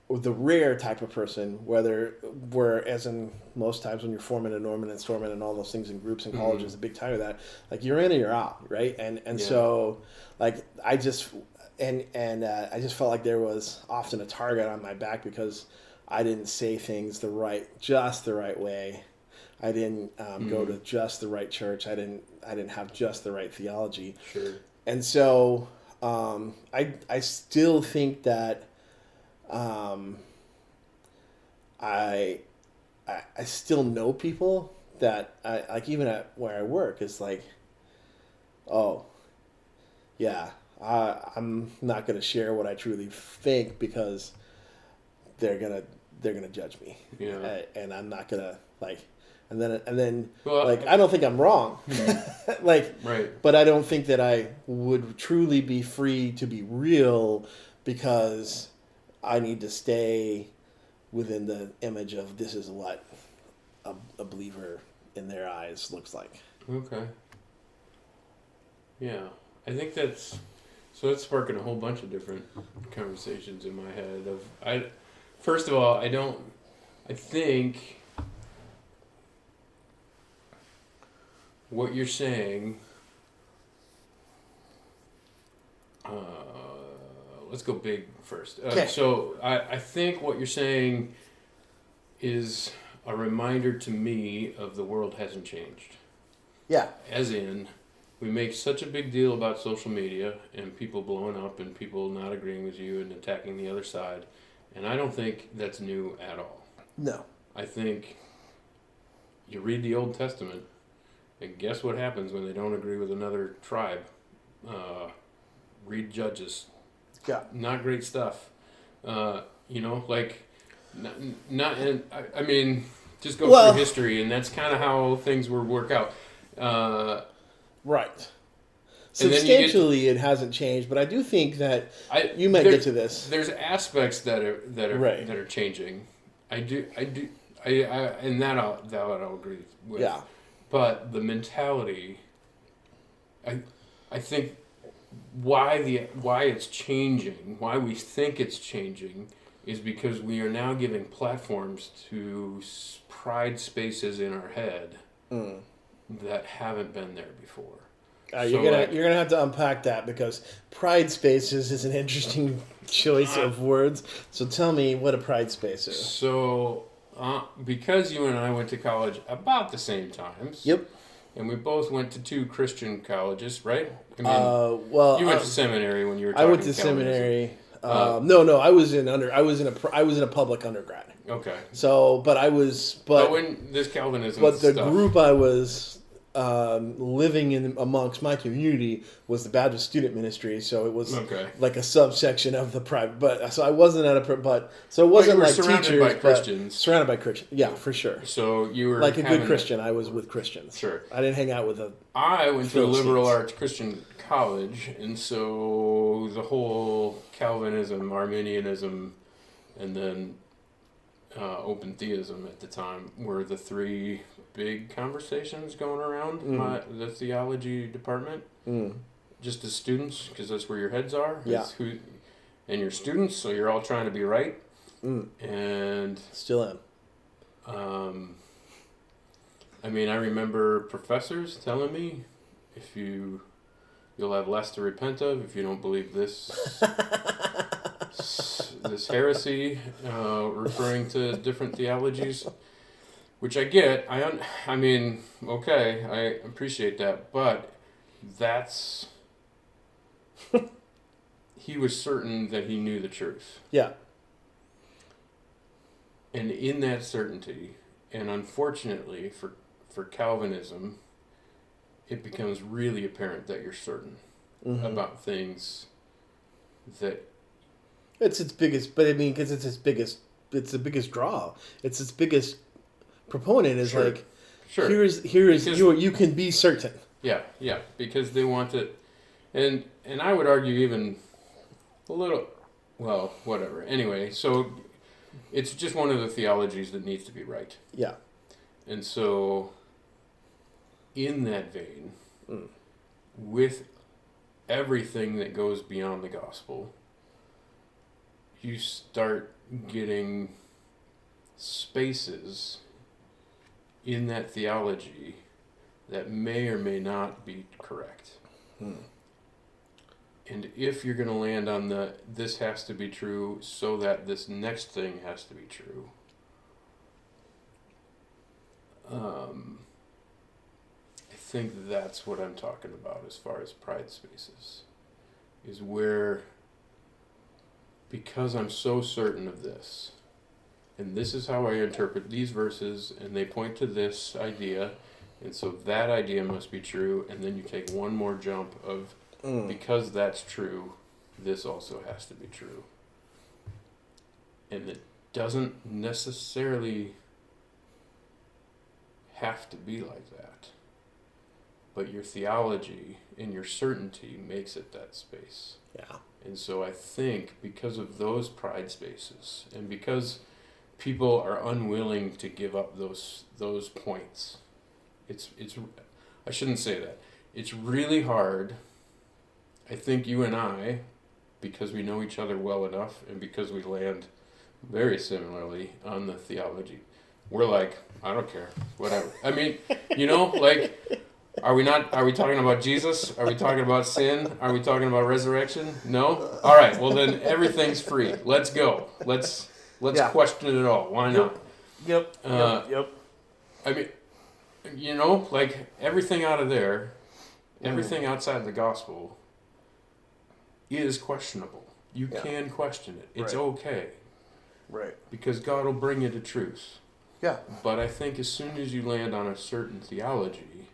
the rare type of person, where as in most times when you're forming a Norman and Storman and all those things in groups and colleges, a big time of that, like you're in or you're out, right? And so like I just I just felt like there was often a target on my back because I didn't say things just the right way. I didn't go to just the right church. I didn't have just the right theology. Sure. And so I still think that I still know people that I like, even at where I work, is like, oh yeah, I'm not gonna share what I truly think because they're gonna judge me. Yeah. And I'm not gonna like, and then Well, like I don't think I'm wrong. Like, right. but I don't think that I would truly be free to be real because I need to stay within the image of this is what a believer in their eyes looks like. Okay. Yeah. I think that's sparking a whole bunch of different conversations in my head first of all, I think what you're saying, let's go big first. Okay. So I think what you're saying is a reminder to me of the world hasn't changed. Yeah. As in, we make such a big deal about social media and people blowing up and people not agreeing with you and attacking the other side. And I don't think that's new at all. No. I think you read the Old Testament and guess what happens when they don't agree with another tribe? Read Judges. Yeah. Not great stuff. Like, not and I mean, just go through history, and that's kind of how things would work out. Right. Substantially, it hasn't changed, but I do think that you might get to this. There's aspects that are changing. And that I'll agree with. Yeah. But the mentality, I think why it's changing, why we think it's changing, is because we are now giving platforms to pride spaces in our head that haven't been there before. You're gonna have to unpack that because pride spaces is an interesting choice of words. So tell me what a pride space is. So because you and I went to college about the same times. Yep. And we both went to 2 Christian colleges, right? I mean, you went to seminary when you were talking. I went to seminary. No, I was in a public undergrad. Okay. So, but when this Calvinism, but the group I was living in amongst my community was the Baptist Student Ministry, so it was like a subsection of the private. But so I wasn't at so it wasn't like surrounded by Christians. Surrounded by Christians, yeah, for sure. So you were like a good Christian. I was with Christians. Sure. I didn't hang out with I went to a liberal arts Christian college, and so the whole Calvinism, Arminianism, and then open theism at the time were the 3 big conversations going around the theology department. Just as students, because that's where your heads are. Yeah. And you're students, so you're all trying to be right. And still am. I mean, I remember professors telling me, you'll have less to repent of if you don't believe this this heresy, referring to different theologies, which I get. I mean, okay, I appreciate that, but that's he was certain that he knew the truth. Yeah. And in that certainty, and unfortunately for Calvinism, it becomes really apparent that you're certain about things that... It's its biggest, but I mean, because it's the biggest draw. It's its biggest proponent is Sure. like, Sure. here is you can be certain. Yeah, because they want it, and I would argue even a little, well, whatever. Anyway, so it's just one of the theologies that needs to be right. Yeah. And so, in that vein, with everything that goes beyond the gospel, you start getting spaces in that theology that may or may not be correct. And if you're going to land on this has to be true so that this next thing has to be true, I think that's what I'm talking about as far as pride spaces, is where, because I'm so certain of this, and this is how I interpret these verses, and they point to this idea, and so that idea must be true, and then you take one more jump of, because that's true, this also has to be true. And it doesn't necessarily have to be like that. But your theology and your certainty makes it that space. Yeah. And so I think because of those pride spaces, and because people are unwilling to give up those points, it's I shouldn't say that. It's really hard. I think you and I, because we know each other well enough and because we land very similarly on the theology, we're like, I don't care, whatever. I mean, like, are we talking about Jesus? Are we talking about sin? Are we talking about resurrection? No? All right, well then everything's free. Let's go. Let's question it all. Why not? Yep. I mean, like everything out of there, everything outside the gospel is questionable. You can question it. It's okay. Right. Because God will bring you to truth. Yeah. But I think as soon as you land on a certain theology,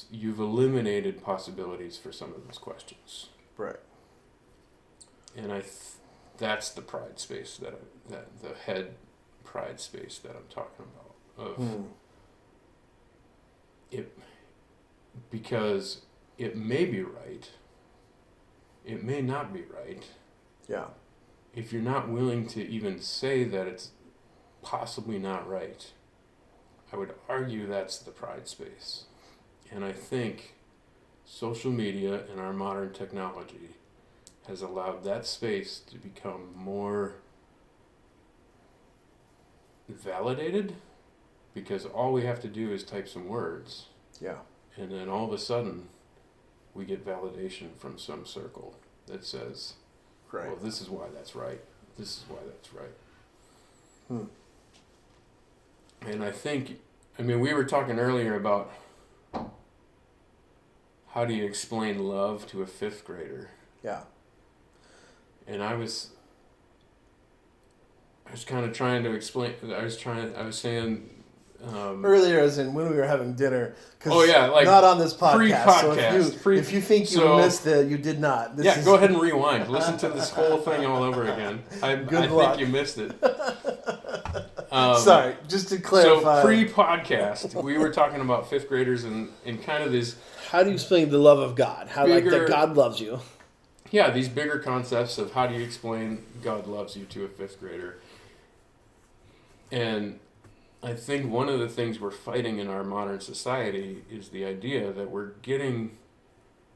you've eliminated possibilities for some of those questions. Right. And that's the pride space that the head pride space that I'm talking about. Of it, because it may be right, it may not be right. Yeah. If you're not willing to even say that it's possibly not right, I would argue that's the pride space. And I think social media and our modern technology has allowed that space to become more validated, because all we have to do is type some words. Yeah. And then all of a sudden, we get validation from some circle that says, right. Well, this is why that's right. This is why that's right. And I think, we were talking earlier about how do you explain love to a fifth grader? Yeah. And I was kind of trying to explain. I was saying. Earlier, as in when we were having dinner. Like not on this podcast. Pre-podcast. So if you think you missed it, you did not. Go ahead and rewind. Listen to this whole thing all over again. I think you missed it. Sorry, just to clarify. So pre-podcast, we were talking about fifth graders and kind of these. How do you explain the love of God? How that God loves you? Yeah, these bigger concepts of how do you explain God loves you to a fifth grader. And I think one of the things we're fighting in our modern society is the idea that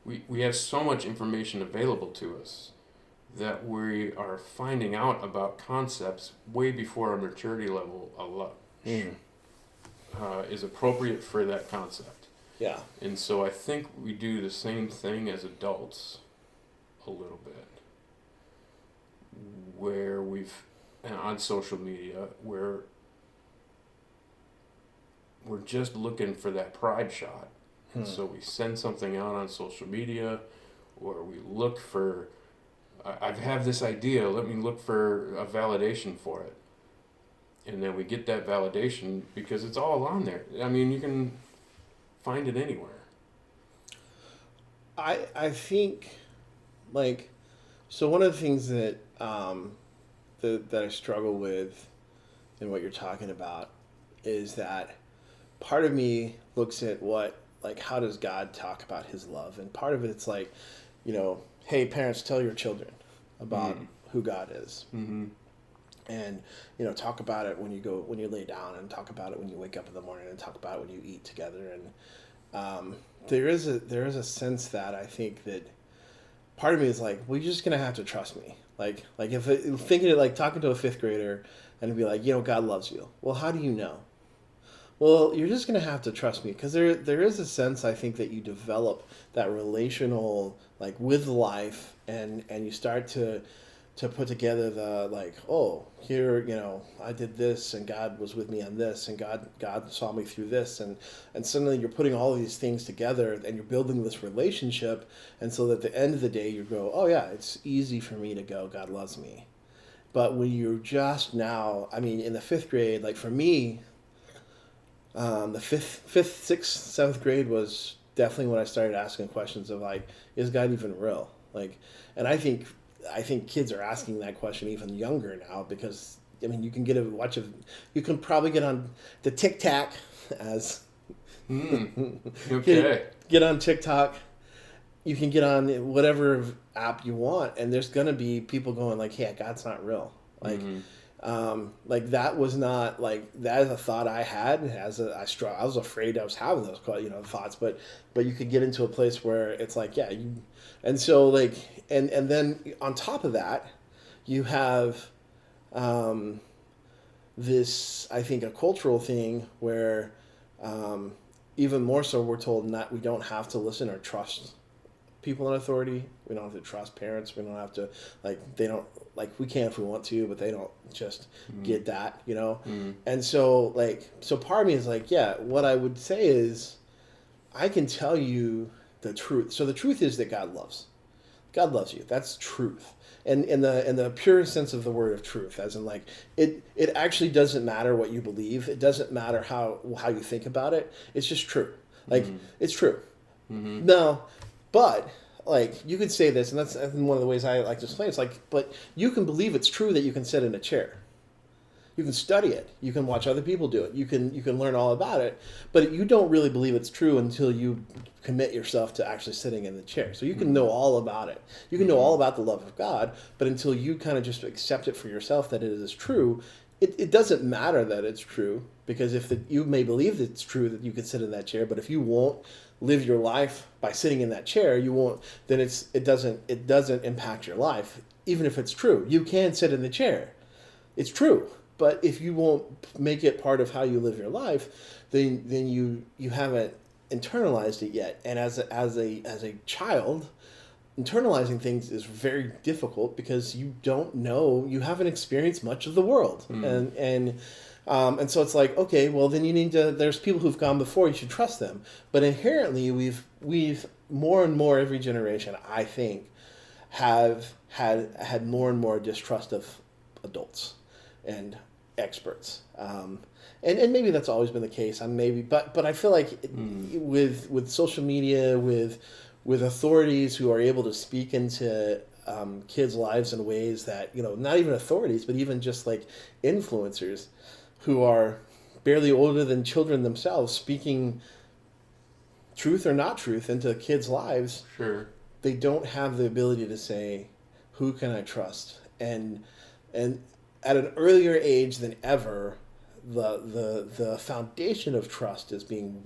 we have so much information available to us that we are finding out about concepts way before our maturity level is appropriate for that concept. Yeah. And so I think we do the same thing as adults a little bit, where on social media, where we're just looking for that pride shot. And so we send something out on social media, or we look for, I have this idea, let me look for a validation for it. And then we get that validation because it's all on there. I mean, you can find it anywhere. I think, like, so one of the things that that I struggle with in what you're talking about is that part of me looks at how does God talk about his love? And part of it's like, hey, parents, tell your children about who God is. Mm-hmm. And, talk about it when you lay down, and talk about it when you wake up in the morning, and talk about it when you eat together. And there is a sense that I think that part of me is like, well, you're just going to have to trust me. Like if thinking it, like talking to a fifth grader and be like, God loves you. Well, how do you know? Well, you're just going to have to trust me, because there is a sense, I think, that you develop that relational, like, with life, and you start to put together the, like, oh, here, I did this, and God was with me on this, and God saw me through this, and suddenly you're putting all of these things together, and you're building this relationship, and so that at the end of the day you go, oh yeah, it's easy for me to go, God loves me. But when you're just now, I mean, in the fifth grade, like for me, the fifth, sixth, seventh grade was definitely when I started asking questions of, like, is God even real? Like, and I think kids are asking that question even younger now, because I mean, you can you can probably get on the TikTok as okay. get on TikTok. You can get on whatever app you want, and there's gonna be people going like, "Hey, God's not real." Like, like that was not, like, that is a thought I had I was afraid I was having those thoughts, but you could get into a place where it's like, yeah, and so, like, and then on top of that, you have this, I think, a cultural thing where even more so we're told that we don't have to listen or trust people in authority. We don't have to trust parents. We don't have to, like, they don't, like, we can if we want to, but they don't just get that, And so, like, so part of me is like, yeah, what I would say is I can tell you the truth. So the truth is that God loves you. That's truth. And in the purest sense of the word of truth, as in, like, it actually doesn't matter what you believe. It doesn't matter how you think about it. It's just true. Like, it's true. No, but, like, you could say this, and that's one of the ways I like to explain it. It's like, but you can believe it's true that you can sit in a chair. You can study it. You can watch other people do it. You can learn all about it. But you don't really believe it's true until you commit yourself to actually sitting in the chair. So you can know all about it. You can know all about the love of God, but until you kind of just accept it for yourself that it is true, it doesn't matter that it's true, because you may believe that it's true that you can sit in that chair, but if you won't live your life by sitting in that chair, you won't. Then it doesn't impact your life, even if it's true. You can sit in the chair. It's true. But if you won't make it part of how you live your life, then you haven't internalized it yet. And as a child, internalizing things is very difficult, because you don't know, you haven't experienced much of the world, and so it's like, okay, well, then you need to. There's people who've gone before. You should trust them. But inherently, we've more and more, every generation, I think, have had more and more distrust of adults and experts, and maybe that's always been the case. But I feel like with social media, with authorities who are able to speak into kids' lives in ways that, not even authorities, but even just like influencers who are barely older than children themselves, speaking truth or not truth into kids' lives. Sure. They don't have the ability to say, who can I trust? And at an earlier age than ever, the foundation of trust is being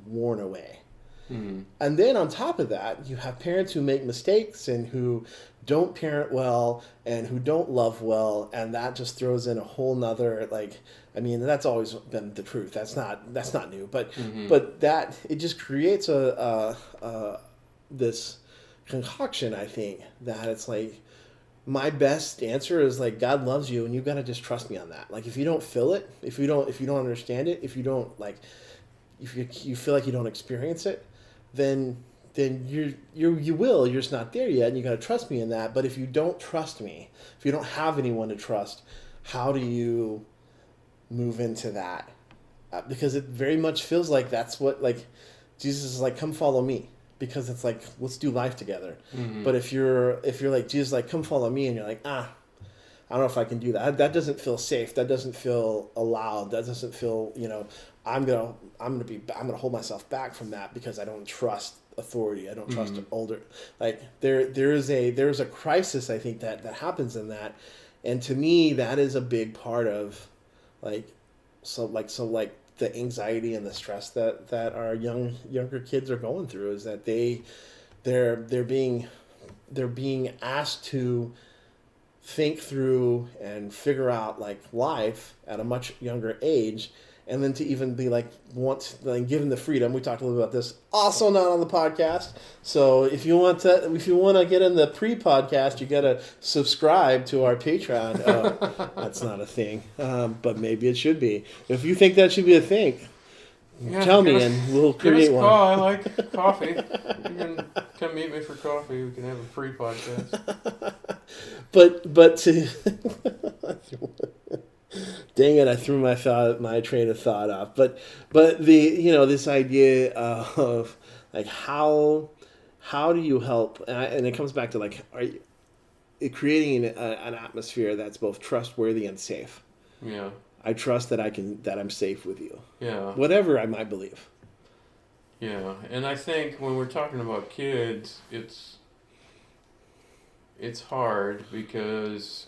worn away. And then on top of that, you have parents who make mistakes and who don't parent well and who don't love well, and that just throws in a whole nother, like, I mean, that's always been the truth. That's not new, but that it just creates this concoction, I think, that it's like, my best answer is, like, God loves you, and you've got to just trust me on that. Like, if you don't feel it, if you don't understand it, if you don't, like, if you feel like you don't experience it, then then you will. You're just not there yet, and you got to trust me in that. But if you don't trust me, if you don't have anyone to trust, how do you move into that? Because it very much feels like that's what, like, Jesus is like, come follow me, because it's like, let's do life together. Mm-hmm. But if you're like, Jesus, like, come follow me, and you're like, I don't know if I can do that. That doesn't feel safe. That doesn't feel allowed. That doesn't feel, I'm gonna hold myself back from that because I don't trust authority. I don't trust older. Like there's a crisis, I think, that happens in that, and to me that is a big part of, like the anxiety and the stress that our younger kids are going through, is that they're being asked to think through and figure out, like, life at a much younger age, and then to even be like, give them the freedom. We talked a little about this, also not on the podcast. So if you want to get in the pre-podcast, you got to subscribe to our Patreon. That's not a thing, but maybe it should be. If you think that should be a thing, tell me, and we'll create one. Call. I like coffee. You can come meet me for coffee. We can have a pre-podcast. But to dang it, I threw my train of thought off. But the this idea of, like, how do you help, and it comes back to, like, are you creating an atmosphere that's both trustworthy and safe. Yeah. I trust that I'm safe with you. Yeah. Whatever I might believe. Yeah, and I think when we're talking about kids, it's hard because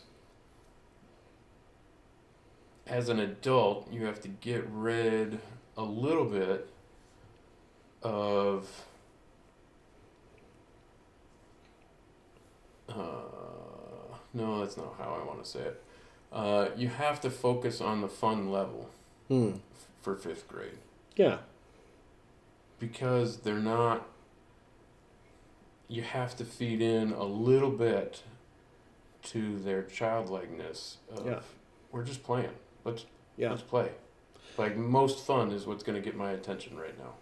as an adult, you have to get rid a little bit of no, that's not how I want to say it. You have to focus on the fun level for 5th grade. Yeah. Because they're not, you have to feed in a little bit to their childlikeness of, we're just playing. Let's play. Like, most fun is what's going to get my attention right now.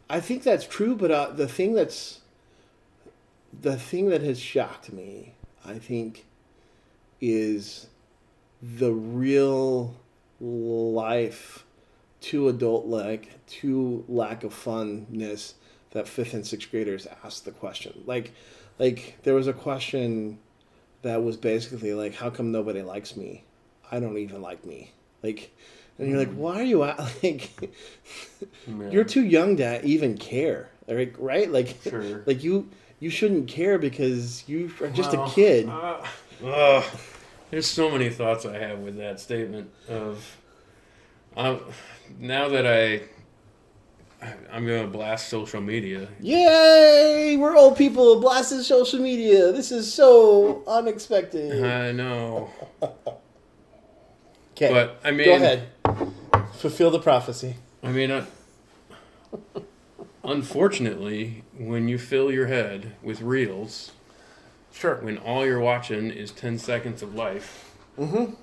I think that's true, but the thing that has shocked me, I think, is the real life to lack of funness that 5th and 6th graders ask the question. Like there was a question that was basically like, how come nobody likes me? I don't even like me. Like, and you're like, why are you like, you're too young to even care. Like, right? Like, sure. Like you shouldn't care because you are just a kid. There's so many thoughts I have with that statement of, now that I'm going to blast social media. Yay! We're old people blasting social media. This is so unexpected. I know. Okay, but I mean, go ahead. Fulfill the prophecy. I mean, unfortunately, when you fill your head with reels, sure, when all you're watching is 10 seconds of life, when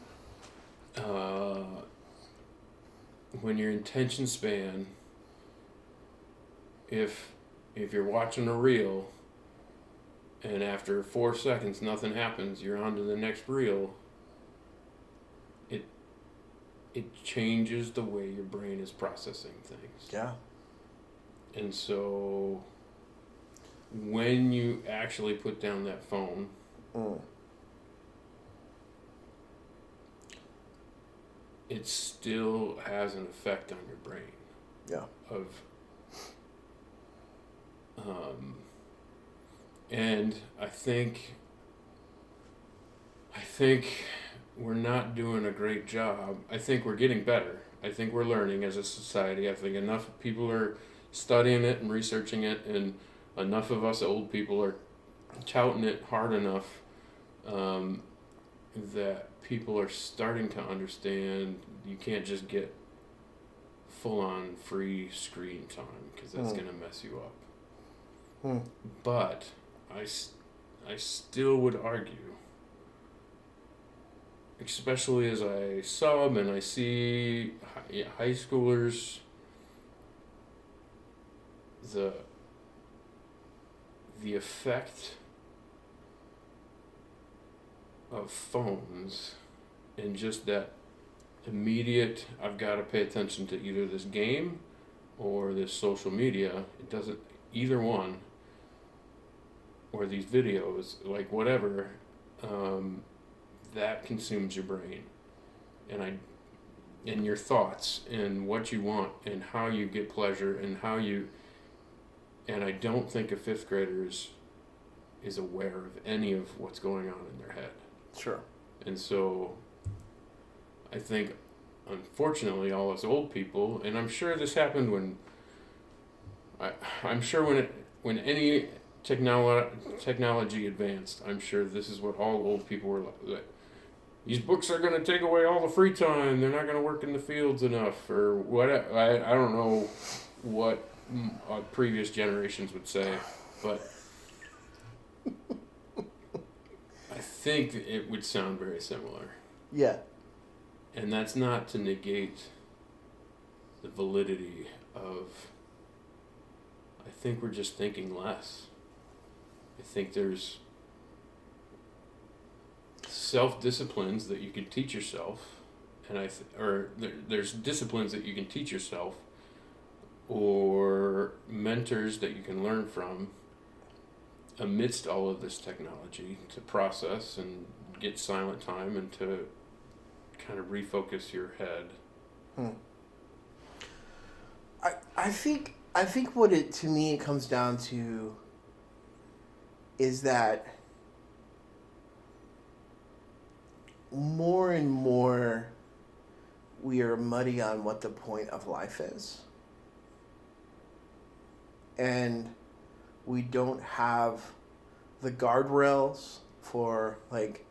your attention span, if you're watching a reel and after 4 seconds nothing happens, you're on to the next reel, it changes the way your brain is processing things. Yeah. And so when you actually put down that phone, it still has an effect on your brain. Yeah. And I think we're not doing a great job. I think we're getting better. I think we're learning as a society. I think enough people are studying it and researching it, and enough of us old people are touting it hard enough that people are starting to understand you can't just get full-on free screen time, because that's going to mess you up. But I still would argue, especially as I sub and I see high schoolers, the effect of phones and just that immediate, I've got to pay attention to either this game or this social media. It doesn't, either one, or these videos, like whatever, that consumes your brain. And your thoughts and what you want and how you get pleasure and and I don't think a fifth grader is aware of any of what's going on in their head. Sure. And so I think, unfortunately, all us old people, and I'm sure this happened I'm sure when any technology advanced, I'm sure this is what all old people were like. These books are going to take away all the free time. They're not going to work in the fields enough, or what? I don't know what previous generations would say, but I think it would sound very similar. Yeah. And that's not to negate the validity of, I think we're just thinking less. I think there's self-disciplines that you can teach yourself, and there's disciplines that you can teach yourself, or mentors that you can learn from amidst all of this technology to process and get silent time and to kind of refocus your head. I think what it, to me, it comes down to is that more and more we are muddy on what the point of life is. And we don't have the guardrails for like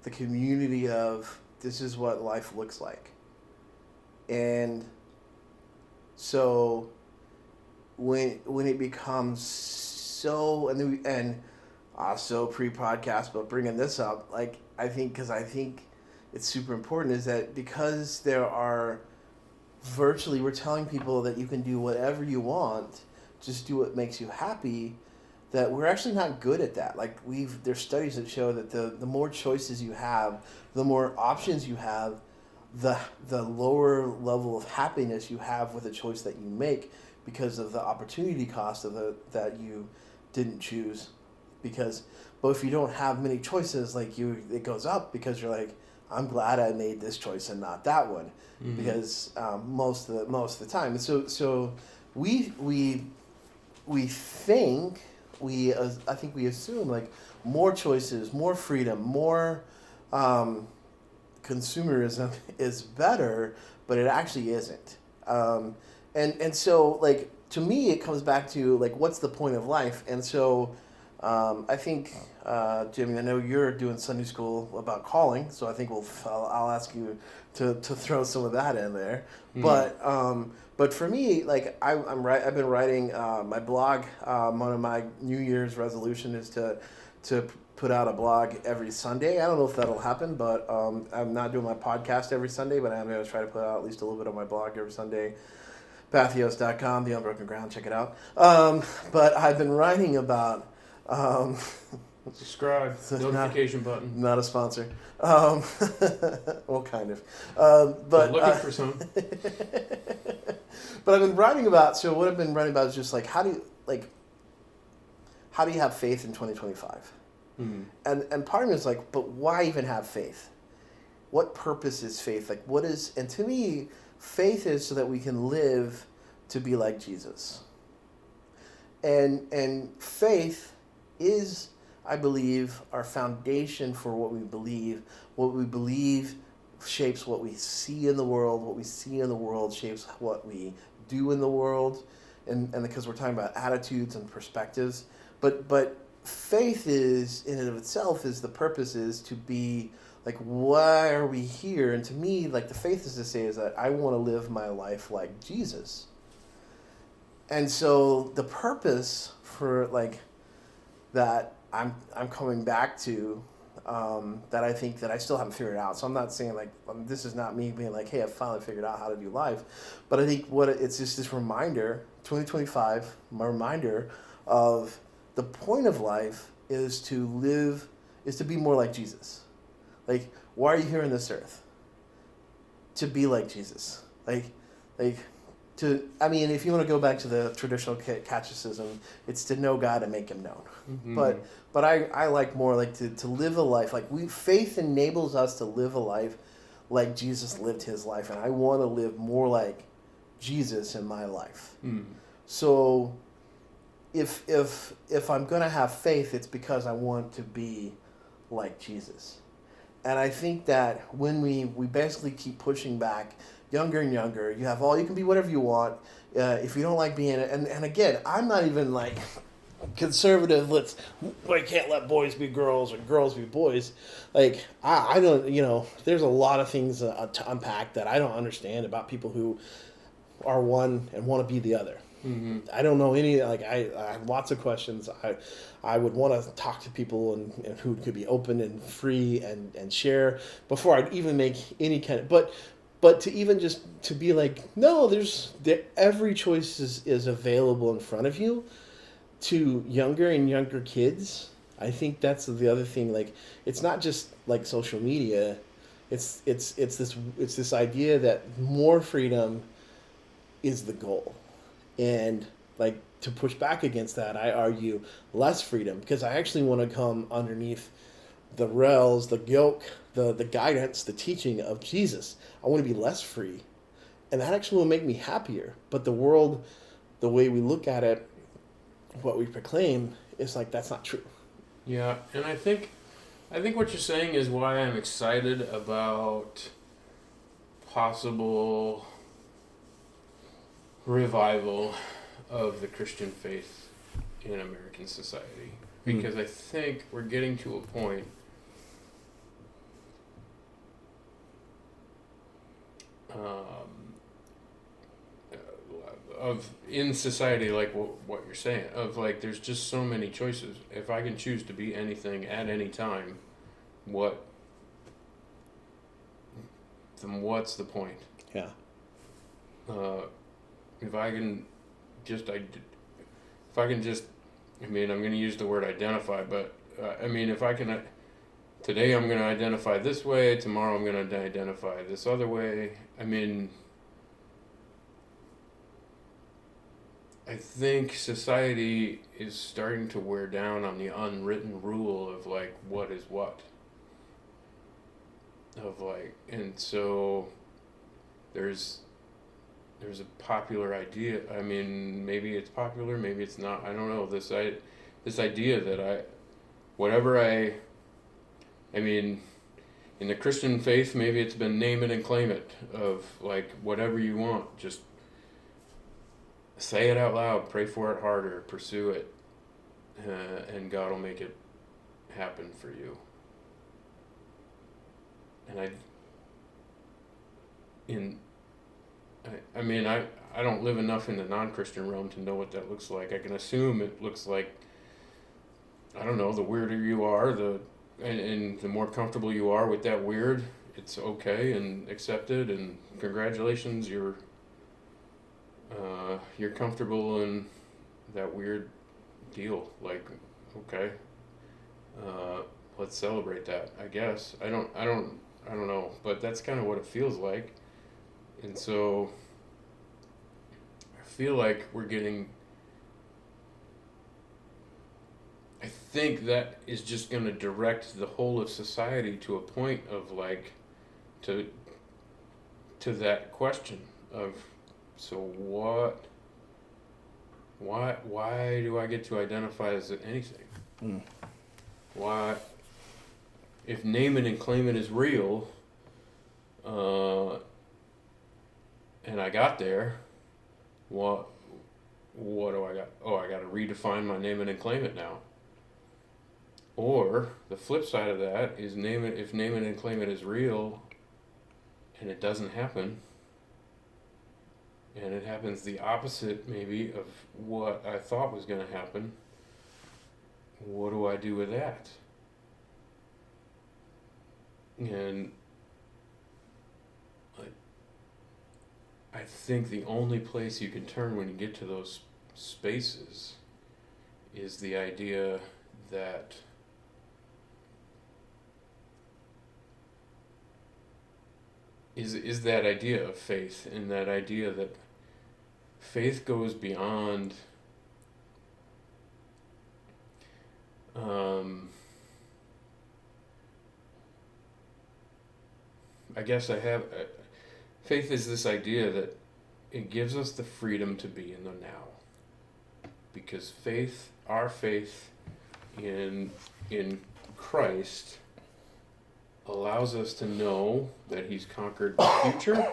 the community of this is what life looks like. And so when it becomes so, and also pre-podcast, but bringing this up, like I think it's super important, is that because there are virtually, we're telling people that you can do whatever you want, just do what makes you happy, that we're actually not good at that. Like there's studies that show that the more choices you have, the more options you have, the lower level of happiness you have with a choice that you make, because of the opportunity cost of that you didn't choose. But if you don't have many choices, like it goes up, because you're like, I'm glad I made this choice and not that one, mm-hmm. because most of the time. And so we think I think we assume like more choices, more freedom, more consumerism is better, but it actually isn't. And so like to me it comes back to like what's the point of life? And so I think Jimmy, I know you're doing Sunday school about calling, so I think I'll ask you to throw some of that in there. Mm. But for me, like I've been writing my blog. One of my New Year's resolution is to put out a blog every Sunday. I don't know if that'll happen, but I'm not doing my podcast every Sunday, but I'm going to try to put out at least a little bit of my blog every Sunday. Patheos.com, The Unbroken Ground, check it out. But I've been writing about... subscribe, notification button. Not a sponsor. Well, kind of. But looking for some. But I've been writing about, so what I've been writing about is just like, how do you have faith in 2025? Mm-hmm. And part of me is like, but why even have faith? What purpose is faith? Like, what is, and to me, faith is so that we can live to be like Jesus. And faith is, I believe, our foundation for what we believe. What we believe shapes what we see in the world. What we see in the world shapes what we do in the world. And because we're talking about attitudes and perspectives. But faith is, in and of itself, is the purpose is to be like, why are we here? And to me, like the faith is to say is that I want to live my life like Jesus. And so the purpose for like that I'm coming back to, that I think that I still haven't figured out. So I'm not saying like this is not me being like, hey, I've finally figured out how to do life, but I think it's just this reminder, 2025, my reminder of the point of life is to live, is to be more like Jesus. Like, why are you here on this earth? To be like Jesus. Like, I mean, if you want to go back to the traditional catechism, it's to know God and make him known. Mm-hmm. But I like more like to live a life. Like, faith enables us to live a life like Jesus lived his life. And I want to live more like Jesus in my life. Mm. So if I'm going to have faith, it's because I want to be like Jesus. And I think that when we basically keep pushing back younger and younger, you can be whatever you want. If you don't like being it, and again, I'm not even like conservative. We can't let boys be girls or girls be boys. Like I don't, there's a lot of things to unpack that I don't understand about people who are one and want to be the other. Mm-hmm. I don't know any, like, I have lots of questions. I would want to talk to people and who could be open and free and share before I'd even make any kind of, but to even just to be like, no, every choice is available in front of you. To younger and younger kids, I think that's the other thing. Like, it's not just like social media. It's this idea that more freedom is the goal. And like, to push back against that, I argue less freedom, because I actually want to come underneath the rails, the yoke, the guidance, the teaching of Jesus. I want to be less free, and that actually will make me happier. But the world, the way we look at it, what we proclaim, is like, that's not true. Yeah, and I think what you're saying is why I'm excited about possible revival of the Christian faith in American society, because I think we're getting to a point of in society, like what you're saying, of like, there's just so many choices. If I can choose to be anything at any time, then what's the point? Yeah. If I can just, I mean, I'm going to use the word identify, but I mean, if I can, today I'm going to identify this way, tomorrow I'm going to identify this other way. I mean, I think society is starting to wear down on the unwritten rule of like, what is what? Of like, and so there's a popular idea. I mean, maybe it's popular, maybe it's not. I don't know. This idea that I mean, in the Christian faith, maybe it's been name it and claim it, of like, whatever you want, just say it out loud, pray for it harder, pursue it, and God will make it happen for you. And I don't live enough in the non-Christian realm to know what that looks like. I can assume it looks like, I don't know, the weirder you are, and the more comfortable you are with that weird, it's okay and accepted, and congratulations, you're comfortable in that weird deal. Like, okay, let's celebrate that, I guess. I don't know, but that's kind of what it feels like. And so I feel like I think that is just going to direct the whole of society to a point of like, to that question of, so what, why do I get to identify as anything? Why, if name it and claim it is real, and I got there, what do I got? Oh, I got to redefine my name it and claim it now. Or the flip side of that is, if name it and claim it is real, and it doesn't happen, and it happens the opposite maybe of what I thought was going to happen, what do I do with that? And I think the only place you can turn when you get to those spaces is the idea that is that idea of faith, and that idea that faith goes beyond I guess faith is this idea that it gives us the freedom to be in the now, because our faith in Christ allows us to know that He's conquered the future.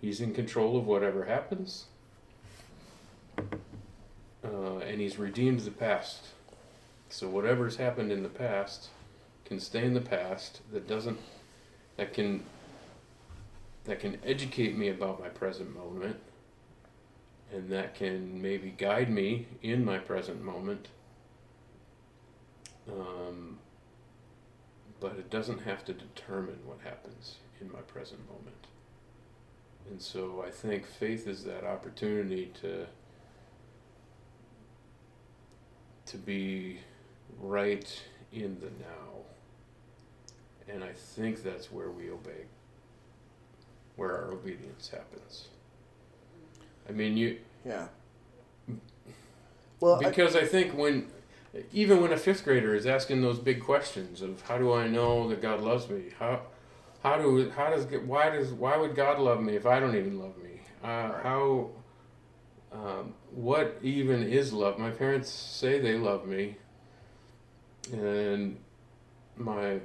He's in control of whatever happens, and He's redeemed the past. So whatever's happened in the past can stay in the past. That can educate me about my present moment, and that can maybe guide me in my present moment. But it doesn't have to determine what happens in my present moment. And so I think faith is that opportunity to be right in the now. And I think that's where we obey, where our obedience happens. I mean, Yeah. Well, because I think even when a fifth grader is asking those big questions of how do I know that God loves me? Why would God love me if I don't even love me? What even is love? My parents say they love me, and my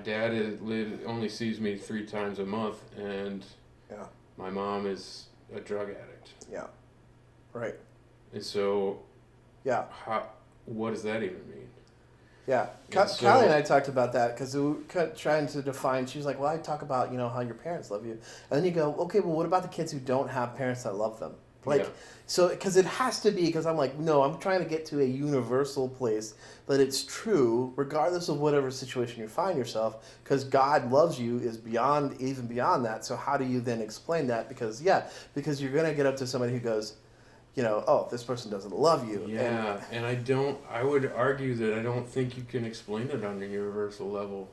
dad only sees me 3 times a month, and yeah. my mom is a drug addict. Yeah. Right. And so, yeah. What does that even mean? Yeah. Callie and I talked about that because we were trying to define. She was like, "Well, I talk about how your parents love you," and then you go, "Okay, well, what about the kids who don't have parents that love them?" So because it has to be, because I'm like, no, I'm trying to get to a universal place that it's true regardless of whatever situation you find yourself, because God loves you is even beyond that. So how do you then explain that? Because you're going to get up to somebody who goes, oh, this person doesn't love you. Yeah, and I would argue that I don't think you can explain it on a universal level.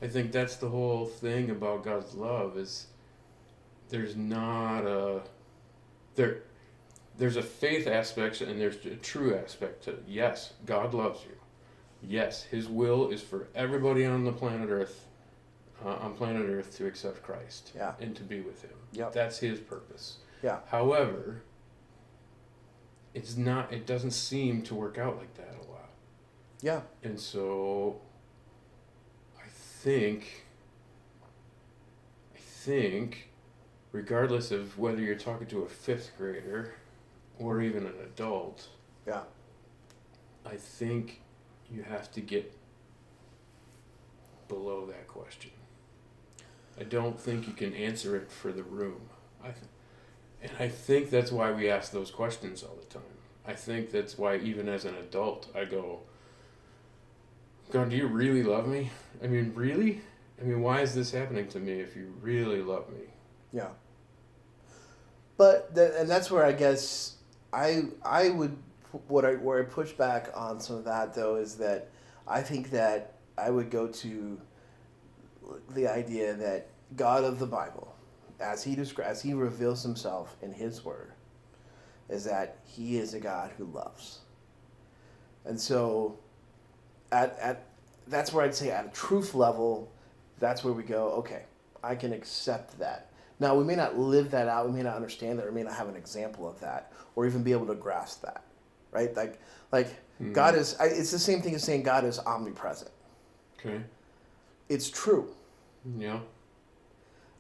I think that's the whole thing about God's love is there's not there's a faith aspect and there's a true aspect to it. Yes, God loves you. Yes, His will is for everybody on the planet Earth, to accept Christ and to be with Him. Yep. That's His purpose. Yeah. However, it doesn't seem to work out like that a lot. Yeah. And so I think regardless of whether you're talking to a fifth grader or even an adult, I think you have to get below that question. I don't think you can answer it for the room. And I think that's why we ask those questions all the time. I think that's why even as an adult I go, God, do you really love me? I mean, really? I mean, why is this happening to me if you really love me? Yeah. But and that's where I guess I would where I push back on some of that though is that I think that I would go to the idea that God of the Bible, as he reveals Himself in His Word, is that He is a God who loves. And so, that's where I'd say at a truth level, that's where we go. Okay, I can accept that. Now, we may not live that out, we may not understand that, or we may not have an example of that, or even be able to grasp that, right? Like God is, it's the same thing as saying God is omnipresent. Okay. It's true. Yeah.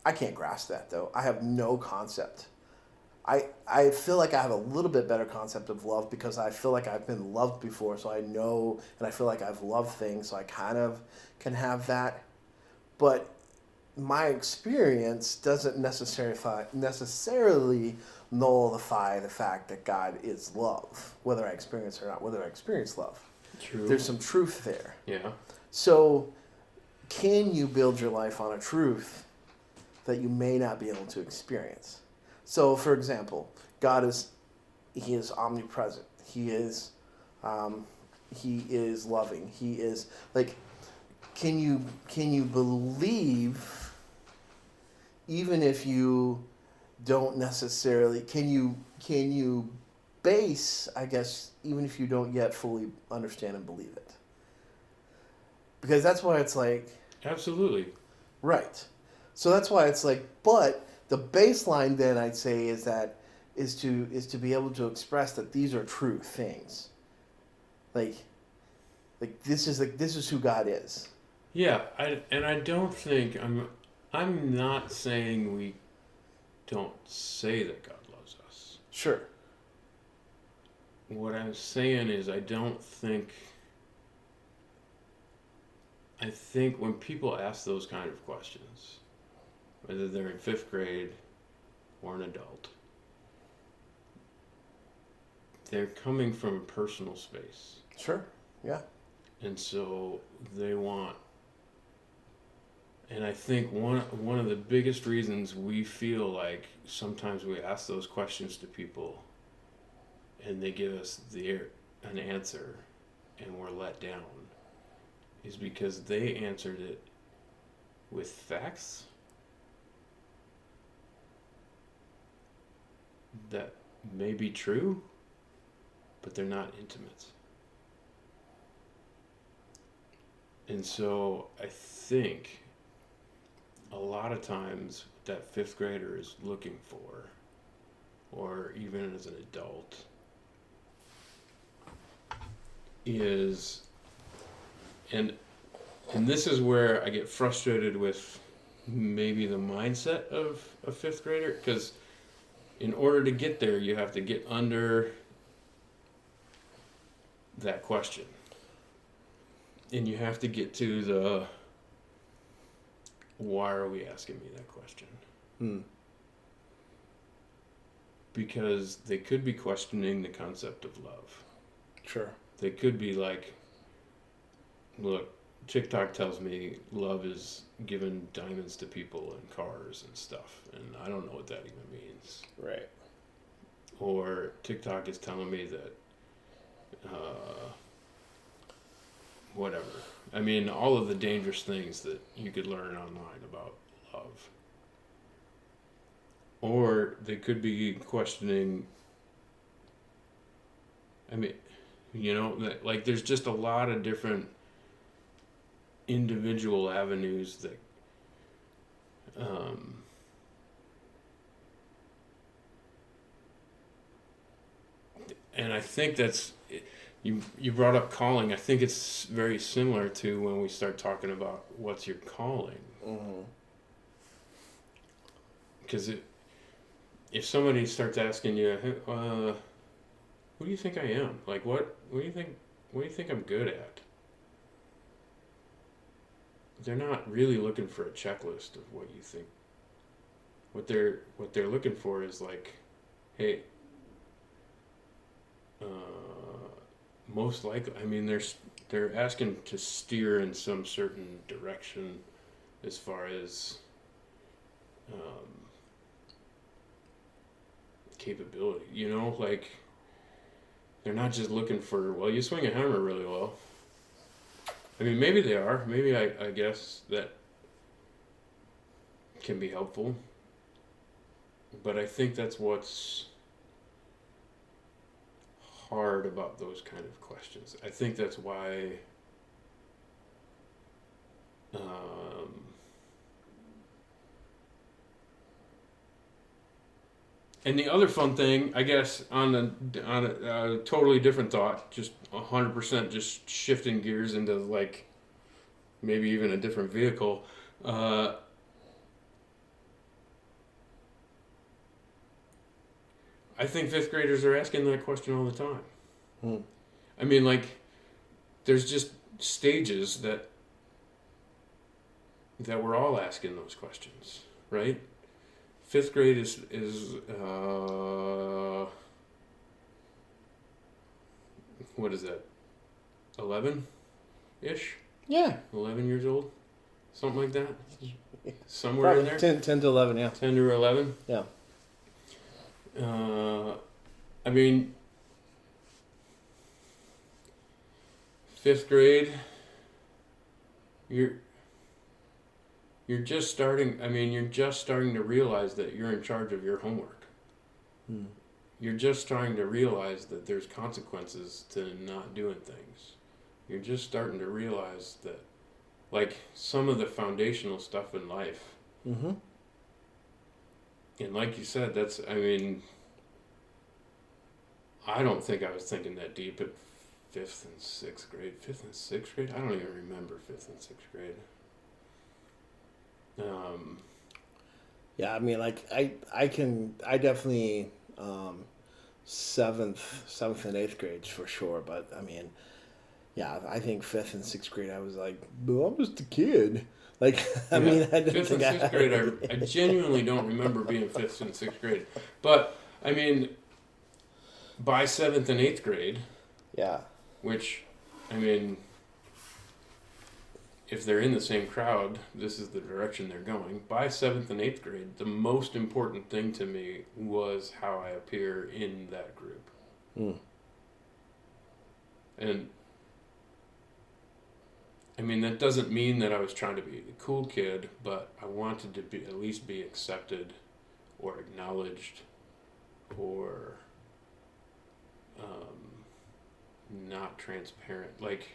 I can't grasp that, though. I have no concept. I feel like I have a little bit better concept of love because I feel like I've been loved before, so I know, and I feel like I've loved things, so I kind of can have that. But my experience doesn't necessarily nullify the fact that God is love, whether I experience it or not, whether I experience love. True. There's some truth there. Yeah. So can you build your life on a truth that you may not be able to experience? So, for example, He is omnipresent. He is, he is loving. He is like, can you believe, even if you don't necessarily, can you base, I guess, even if you don't yet fully understand and believe it? Because that's why it's like, Absolutely. right. So that's why it's like, but the baseline then I'd say is to be able to express that these are true things. Like this is who God is. Yeah, I don't think I'm not saying we don't say that God loves us. Sure. What I'm saying is I think when people ask those kind of questions, whether they're in 5th grade or an adult, they're coming from a personal space. Sure. Yeah. And so they want, and I think one of the biggest reasons we feel like sometimes we ask those questions to people and they give us an answer and we're let down is because they answered it with facts that may be true, but they're not intimate. And so I think a lot of times that 5th grader is looking for, or even as an adult, is, and this is where I get frustrated with maybe the mindset of a 5th grader, because in order to get there, you have to get under that question. And you have to get to the, why are we asking me that question? Because they could be questioning the concept of love. Sure. They could be like, look, TikTok tells me love is giving diamonds to people and cars and stuff, and I don't know what that even means. Right. Or TikTok is telling me that whatever. I mean, all of the dangerous things that you could learn online about love. Or they could be questioning, I mean, like there's just a lot of different individual avenues that and I think that's, you brought up calling. I think it's very similar to when we start talking about what's your calling. Because if somebody starts asking you, hey, who do you think I am? Like, what do you think I'm good at? They're not really looking for a checklist of what you think. What they're looking for is like, hey, most likely, I mean, they're asking to steer in some certain direction as far as capability, like they're not just looking for, well, you swing a hammer really well. I mean, maybe they are. Maybe I guess that can be helpful. But I think that's what's hard about those kind of questions. I think that's why and the other fun thing, I guess, on a totally different thought, just 100% just shifting gears into like maybe even a different vehicle. I think 5th graders are asking that question all the time. I mean, like, there's just stages that we're all asking those questions, right? 5th grade is what is that? 11-ish? Yeah. 11 years old? Something like that? Somewhere Probably in there? 10 to 11, yeah. 10 to 11? Yeah. I mean, fifth grade, you're just starting. I mean, you're just starting to realize that you're in charge of your homework. You're just starting to realize that there's consequences to not doing things. You're just starting to realize that, like, some of the foundational stuff in life. Mm-hmm. And like you said, that's, I mean, I don't think I was thinking that deep at 5th and 6th grade. 5th and 6th grade? I don't even remember 5th and 6th grade. Yeah, I mean, like, I definitely, 7th and 8th grades for sure, but I mean, yeah, I think 5th and 6th grade, I was like, well, I'm just a kid. Like, I mean, I didn't 5th think and 6th grade, I genuinely don't remember being 5th and 6th grade. But, I mean, by 7th and 8th grade, yeah, which, I mean, if they're in the same crowd, this is the direction they're going. By 7th and 8th grade, the most important thing to me was how I appear in that group. And, I mean, that doesn't mean that I was trying to be the cool kid, but I wanted to be at least be accepted or acknowledged or not transparent, like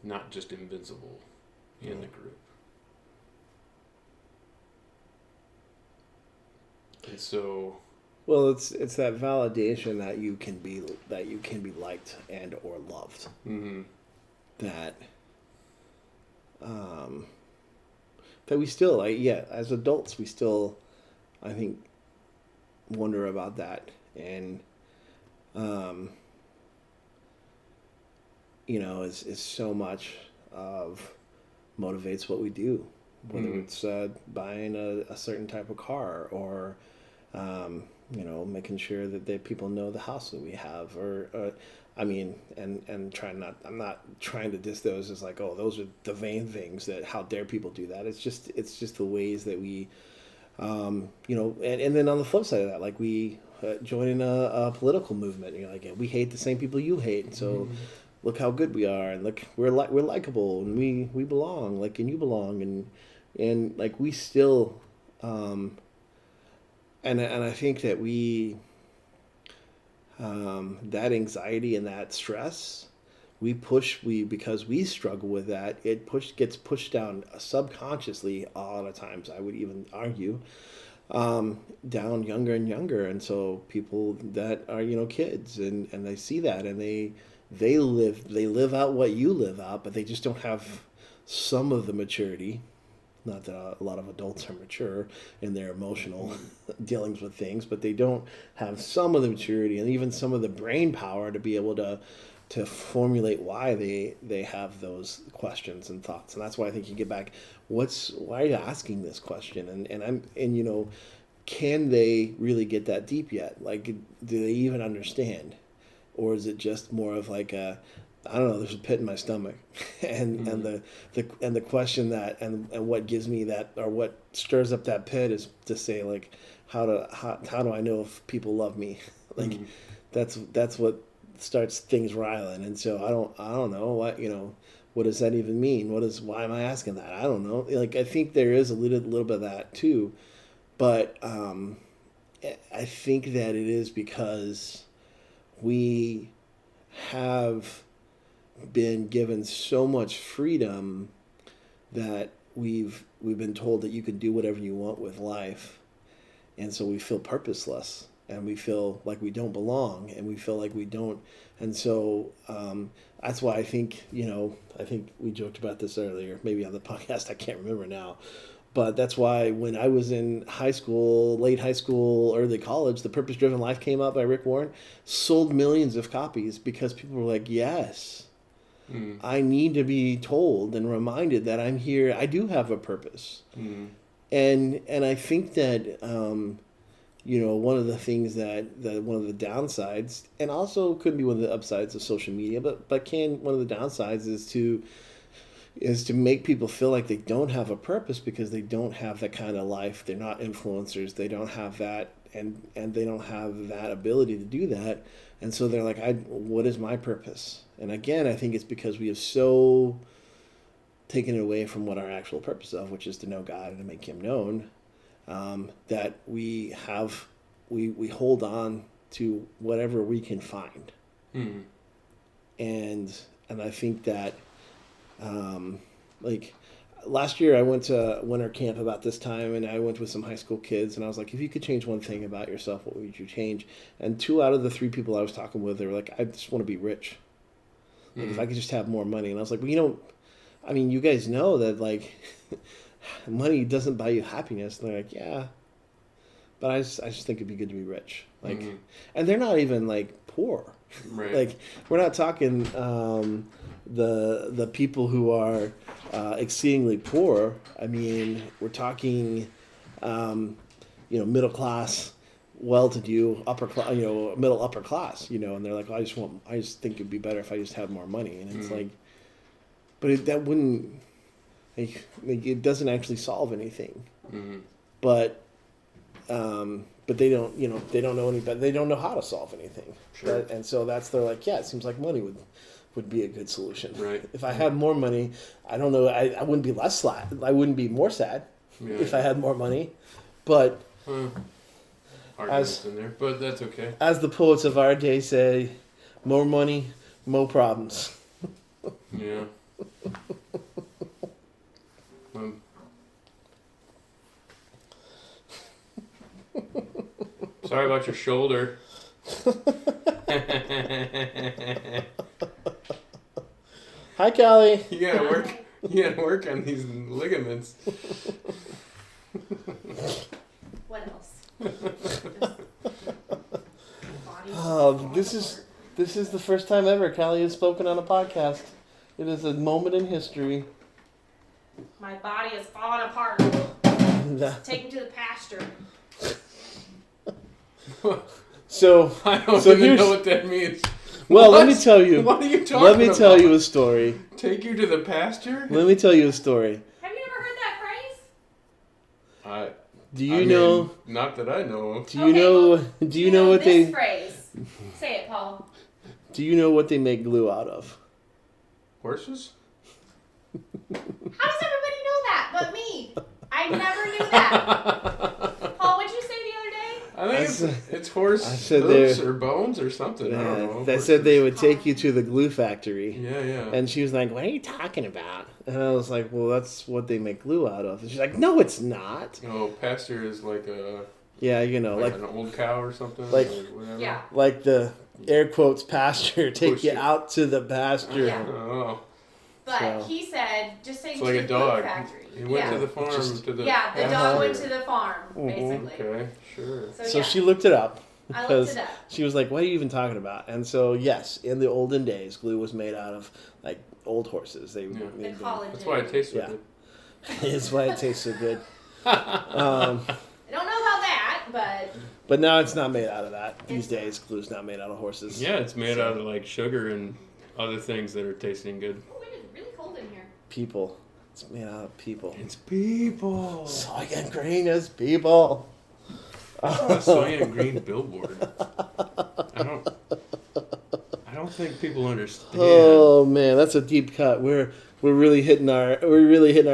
not just invincible in the group. And so, well, it's that validation that you can be liked and or loved. mm-hmm. That that we still, like, yeah, as adults we still, I think, wonder about that. And you know, is so much of motivates what we do, whether it's buying a certain type of car or you know, making sure that people know the house that we have, or I mean, and I'm not trying to diss those as like, oh, those are the vain things that how dare people do that. It's just the ways that we, you know, and then on the flip side of that, like we join a political movement. You know, like, we hate the same people you hate, so look how good we are, and look, we're likable, and we belong, like, and you belong, and like we still, and I think that we, that anxiety and that stress, because we struggle with that, gets pushed down subconsciously a lot of times. I would even argue, down younger and younger, and so people that are, you know, kids, and they see that, and they live out what you live out, but they just don't have some of the maturity. Not that a lot of adults are mature in their emotional dealings with things, but they don't have some of the maturity and even some of the brain power to be able to formulate why they have those questions and thoughts. And that's why I think you get back, why are you asking this question? And you know, can they really get that deep yet? Like, do they even understand? Or is it just more of like I don't know, there's a pit in my stomach, and the question that and what gives me that, or what stirs up that pit, is to say, like, how do I know if people love me? Like, that's what starts things riling. And so I don't know what, you know, what does that even mean? Why am I asking that? I don't know. Like, I think there is a little bit of that too, but I think that it is because we have been given so much freedom that we've been told that you can do whatever you want with life, and so we feel purposeless, and we feel like we don't belong, and we feel like we don't. And so that's why I think, you know, I think we joked about this earlier, maybe on the podcast, I can't remember now, but that's why when I was in high school, late high school, early college, The Purpose Driven Life came out by Rick Warren, sold millions of copies, because people were like, yes, I need to be told and reminded that I'm here. I do have a purpose. And I think that, you know, one of the things that one of the downsides, and also could be one of the upsides of social media, but one of the downsides is to make people feel like they don't have a purpose because they don't have that kind of life. They're not influencers. They don't have that and they don't have that ability to do that, and so they're like, what is my purpose? And again, I think it's because we have so taken it away from what our actual purpose of, which is to know God and to make Him known, that we hold on to whatever we can find. Hmm. And I think that, like, last year I went to winter camp about this time, and I went with some high school kids, and I was like, if you could change one thing about yourself, what would you change? And 2 out of the 3 people I was talking with, they were like, I just want to be rich. Like, if I could just have more money. And I was like, well, you guys know that, like, money doesn't buy you happiness. And they're like, yeah. But I just think it'd be good to be rich. Like, and they're not even, like, poor. Right. Like, we're not talking the people who are exceedingly poor. I mean, we're talking, middle class, well-to-do, upper class, middle upper class, and they're like, I just think it'd be better if I just had more money. And it's like, but that wouldn't, like, it doesn't actually solve anything. But they don't, they don't know any better. They don't know how to solve anything. Sure. And so they're like, yeah, it seems like money would be a good solution. Right. If I had more money, I don't know, I wouldn't be less sad. I wouldn't be more sad if I had more money. But arguments in there, but that's okay. As the poets of our day say, more money, more problems. Yeah. Sorry about your shoulder. Hi, Callie. You gotta work on these ligaments. What else? This is the first time ever Callie has spoken on a podcast. It is a moment in history. My body is falling apart. Take me to the pasture. So I don't even know what that means. Well, What? let me tell you. What are you talking Let me about? tell you a story. Take you to the pasture? Let me tell you a story. Have you ever heard that phrase? Do you know? Not that I know of. Do you know? Well, Do you know what this they? phrase? Say it, Paul. Do you know what they make glue out of? Horses? How does everybody know that but me? I never knew that. Paul, what'd you say the other day? I think it's horse I said hooves or bones or something. I don't know. They said they would take you to the glue factory. Yeah. And she was like, "What are you talking about?" And I was like, "Well, that's what they make glue out of." And she's like, "No, it's not." Oh, pasture is like a Yeah, like an old cow or something. like- or whatever. Yeah. like the air quotes pasture, take Push you it. out to the pasture. Yeah. Oh, But So- he said, just say it's to like the a glue dog. factory. He went yeah. to the farm Just- to the Yeah, the pasture. dog went to the farm, basically. Okay, sure. So yeah, she looked it up I looked because it up. she was like, "What are you even talking about?" And so yes, in the olden days, glue was made out of like old horses. They Yeah. The made them. collagen. That's why it tastes so Yeah. good. It's why it tastes so good. I don't know about that, But now it's not made out of that. These It's not. days, glue's not made out of horses. Yeah, it's made out of like sugar and other things that are tasting good. oh, it is really cold in here. People. It's made out of people. It's people. Soy and green is people. I saw a soy and green billboard. I don't think people understand. Oh man, that's a deep cut. We're really hitting our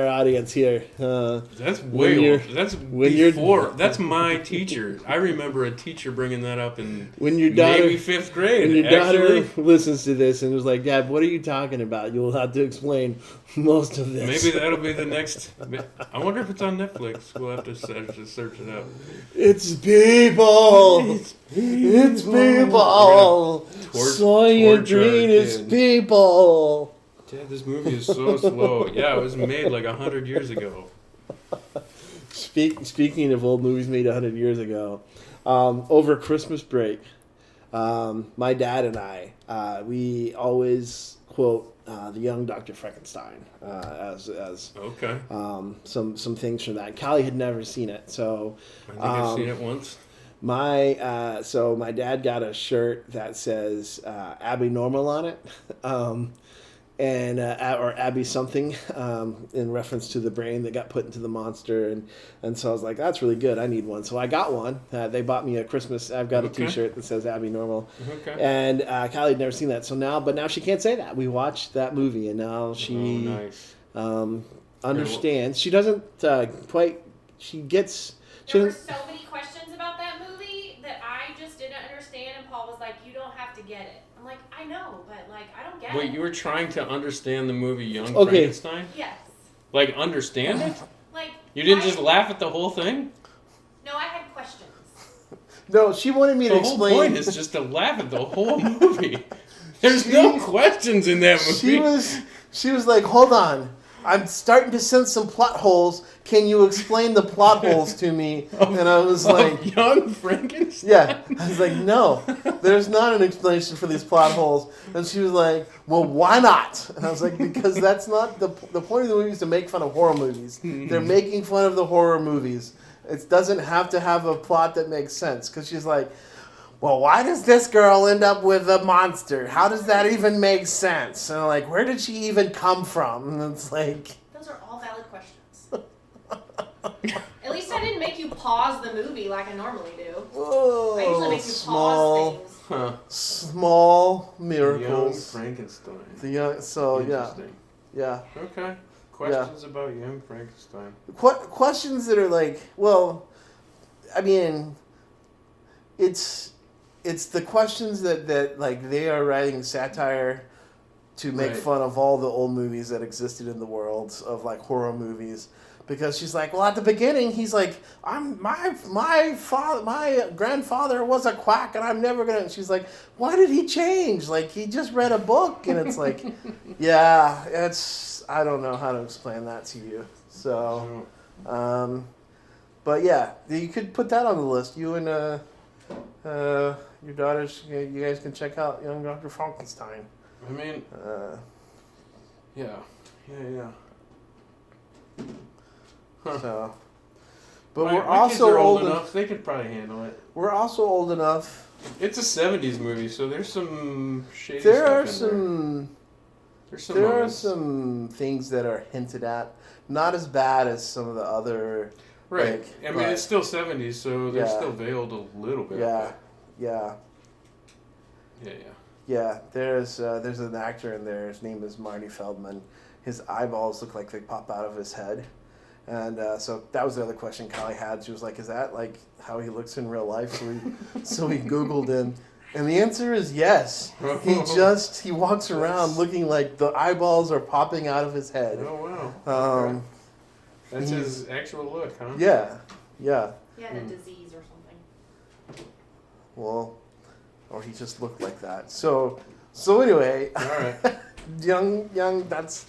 audience here. That's when way you're- old. That's when you're- before. That's my teacher. I remember a teacher bringing that up in When your daughter maybe 5th grade. when your daughter actually. listens to this and was like, "Dad, what are you talking about?" You'll have to explain most of this. Maybe that'll be the next. I wonder if it's on Netflix. We'll have to search it up. It's people. It's people. Tor- Soy and torture our green is kid. people. Dad, this movie is so slow. Yeah, it was made like 100 years ago. Speaking of old movies made 100 years ago, over Christmas break, my dad and I, we always quote the young Dr. Frankenstein as Okay. some things from that. Callie had never seen it, so I think I've seen it once. my dad got a shirt that says Abby Normal on it. and or Abby something, in reference to the brain that got put into the monster, and so I was like, that's really good. I need one, so I got one. They bought me a Christmas. I've got a Okay. T-shirt that says Abby Normal, Okay. and Kylie had never seen that, but now she can't say that. We watched that movie, and now she Oh, nice. understands. She doesn't quite. She gets. She There were doesn't, so many questions about that movie that I just didn't understand, and Paul was like, "You don't have to get it." I'm like, "I know, but like, I don't get Wait, it." you were trying to understand the movie Young Okay. Frankenstein? Yes. Like, understand it? Like. You didn't why- just laugh at the whole thing? No, I had questions. No, she wanted me to The whole explain. point is just to laugh at the whole movie. There's no questions in that movie. She was like, hold on. I'm starting to sense some plot holes. Can you explain the plot holes to me? And I was like, Young Frankenstein? yeah. I was like, no, there's not an explanation for these plot holes. And she was like, well, why not? And I was like, because that's not the point of the movie is to make fun of horror movies. They're making fun of the horror movies. It doesn't have to have a plot that makes sense. Because she's like, well, why does this girl end up with a monster? How does that even make sense? And I'm like, where did she even come from? And it's like, Those are all valid questions. At least I didn't make you pause the movie like I normally do. I usually make you small, pause things. Huh. small Young miracles. Frankenstein. The young, so yeah, Interesting. yeah. Okay. Questions about Young Frankenstein. Questions that are like, well, I mean, it's the questions that like they are writing satire to make Right. fun of all the old movies that existed in the world of like horror movies. Because she's like, well, at the beginning, he's like, my grandfather was a quack, and I'm never gonna. And she's like, why did he change? Like he just read a book, and it's like, yeah, I don't know how to explain that to you. So, but yeah, you could put that on the list. You and your daughters, you guys can check out Young Dr. Frankenstein. I mean, yeah. Huh. So, but My we're kids also are old enough. They could probably handle it. We're also old enough. It's a '70s movie, so there's some shady There stuff are in some. There's some There are moments. some things that are hinted at. Not as bad as some of the other. Right. like, I mean, but- it's still '70s, so they're Yeah. still veiled a little bit. Yeah, yeah, Yeah. yeah. There's an actor in there. His name is Marty Feldman. His eyeballs look like they pop out of his head. And so that was the other question Kylie had. She was like, is that like how he looks in real life? So we Googled him. And the answer is yes. He walks around looking like the eyeballs are popping out of his head. Oh wow. Okay. That's he's- his actual look, huh? Yeah, yeah. He had a disease or something. Well, or he just looked like that. So anyway, All right. young. That's.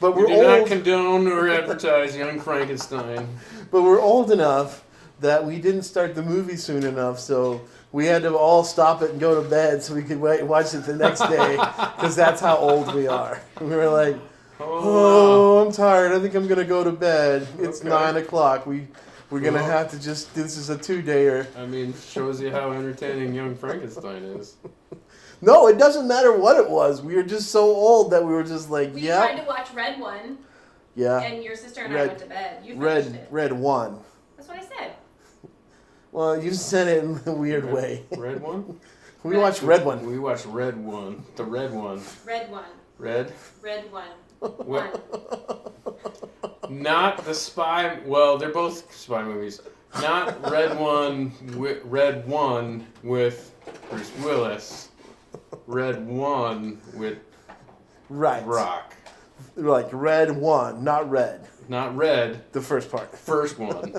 But We we're do not old. condone or advertise Young Frankenstein. But we're old enough that we didn't start the movie soon enough, so we had to all stop it and go to bed so we could watch it the next day, because that's how old we are. We were like, oh, I'm tired. I think I'm gonna go to bed. It's Okay. 9:00. We're gonna Well- have to just. This is a 2-dayer. I mean, shows you how entertaining Young Frankenstein is. No, it doesn't matter what it was. We were just so old that we were just like, We tried yeah, to watch Red One, yeah. and your sister and I Red- went to bed. You finished it. Red one. That's what I said. Well, you said it in a weird way. Red one? We watched Red one. We watched Red one. The Red one. Red One. Red? Red One. What? One. Not the spy. Well, they're both spy movies. Not Red One. Red One with Bruce Willis. Red One with Right. Rock. Like Red one, not Red. Not Red. The first part. First one.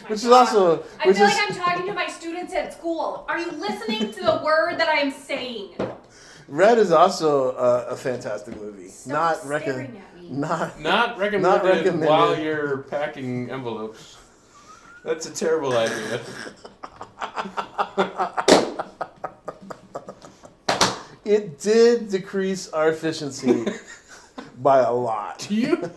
Which is also. I Which feel is, like I'm talking to my students at school. Are you listening to the word that I am saying? Red is also a fantastic movie. Stop staring at me. Not recommended, recommended. while you're packing envelopes. That's a terrible idea. It did decrease our efficiency by a lot. Do you?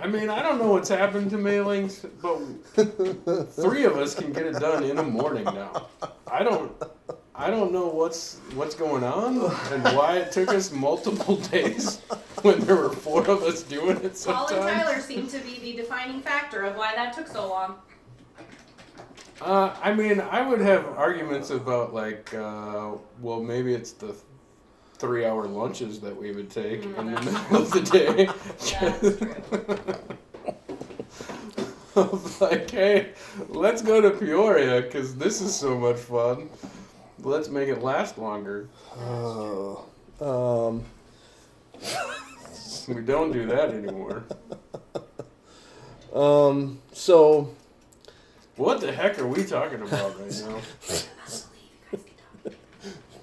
I mean, I don't know what's happened to mailings, but 3 of us can get it done in a morning now. I I don't know what's going on and why it took us multiple days when there were 4 of us doing it Paul sometimes. and Tyler seem to be the defining factor of why that took so long. I mean, I would have arguments about like, well, maybe it's the 3-hour lunches that we would take in the middle of the day. That's true. Of like, hey, let's go to Peoria because this is so much fun. Let's make it last longer. We don't do that anymore. So What the heck are we talking about right now?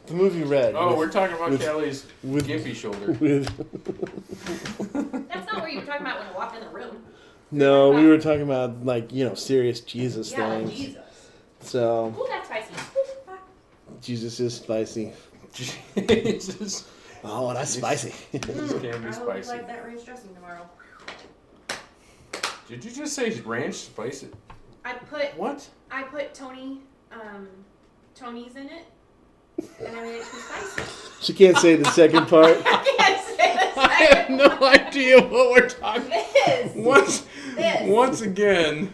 the movie Red. Oh, with- we're talking about with- Kelly's with- gimpy shoulder. with- That's not what you were talking about when you walked in the room. no, we were talking about like serious Jesus Yeah, things. Jesus. So Ooh, that's spicy. Jesus is spicy. Jesus. Oh, that's spicy. This can be I hope you spicy. like that ranch dressing tomorrow. Did you just say ranch spicy? I put What? Tony's in it, and I made it too spicy. She can't say the second part. I can't say the I have second no idea what we're talking. This. Once again,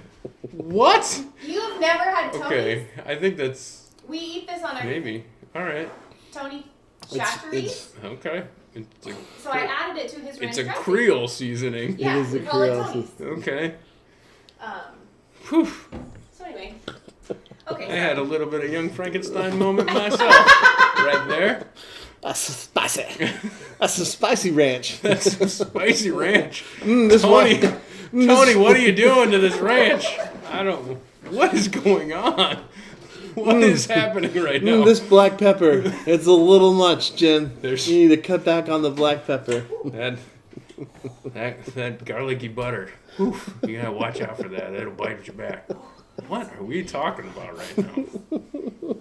what? You've never had Tony's? Okay, I think that's We eat this on our maybe. All right. Tony It's- Chachere's. it's- Okay. It's a, So I added it to his ranch it's a dressing. Creole seasoning. Yeah, It is we a call it Creole Tony's. Okay. Um, Whew. so anyway. Okay. I had a little bit of young Frankenstein moment myself. Right there. That's a spicy. That's a spicy ranch. That's some spicy ranch. This Tony, one. Tony, what are you doing to this ranch? I don't. What is going on? What is happening right now? This black pepper. It's a little much, Jen. There's- You need to cut back on the black pepper. That garlicky butter. Whew, you gotta watch out for that. It'll bite at your back. What are we talking about right now?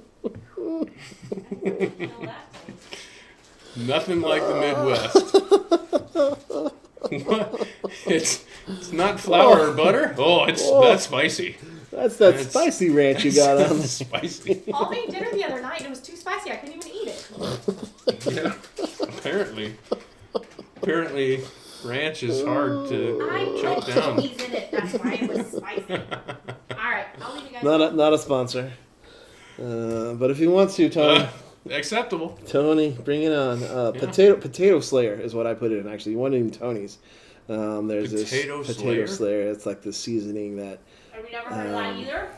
Nothing like the Midwest. What? It's not flour or butter. Oh, that's spicy. That's That's- spicy ranch you got on there. Spicy. Paul made dinner the other night and it was too spicy. I couldn't even eat it. Yeah. Apparently, ranch is hard to I choke put down. Tony's in it. That's why it was spicy. Alright, I'll leave you guys. Not a sponsor. But if he wants to, Tony, Acceptable. Tony, bring it on. Potato Slayer is what I put in. Actually, one in Tony's. There's Potato this Slayer? Potato Slayer. It's like the seasoning that. Have you never heard of that either?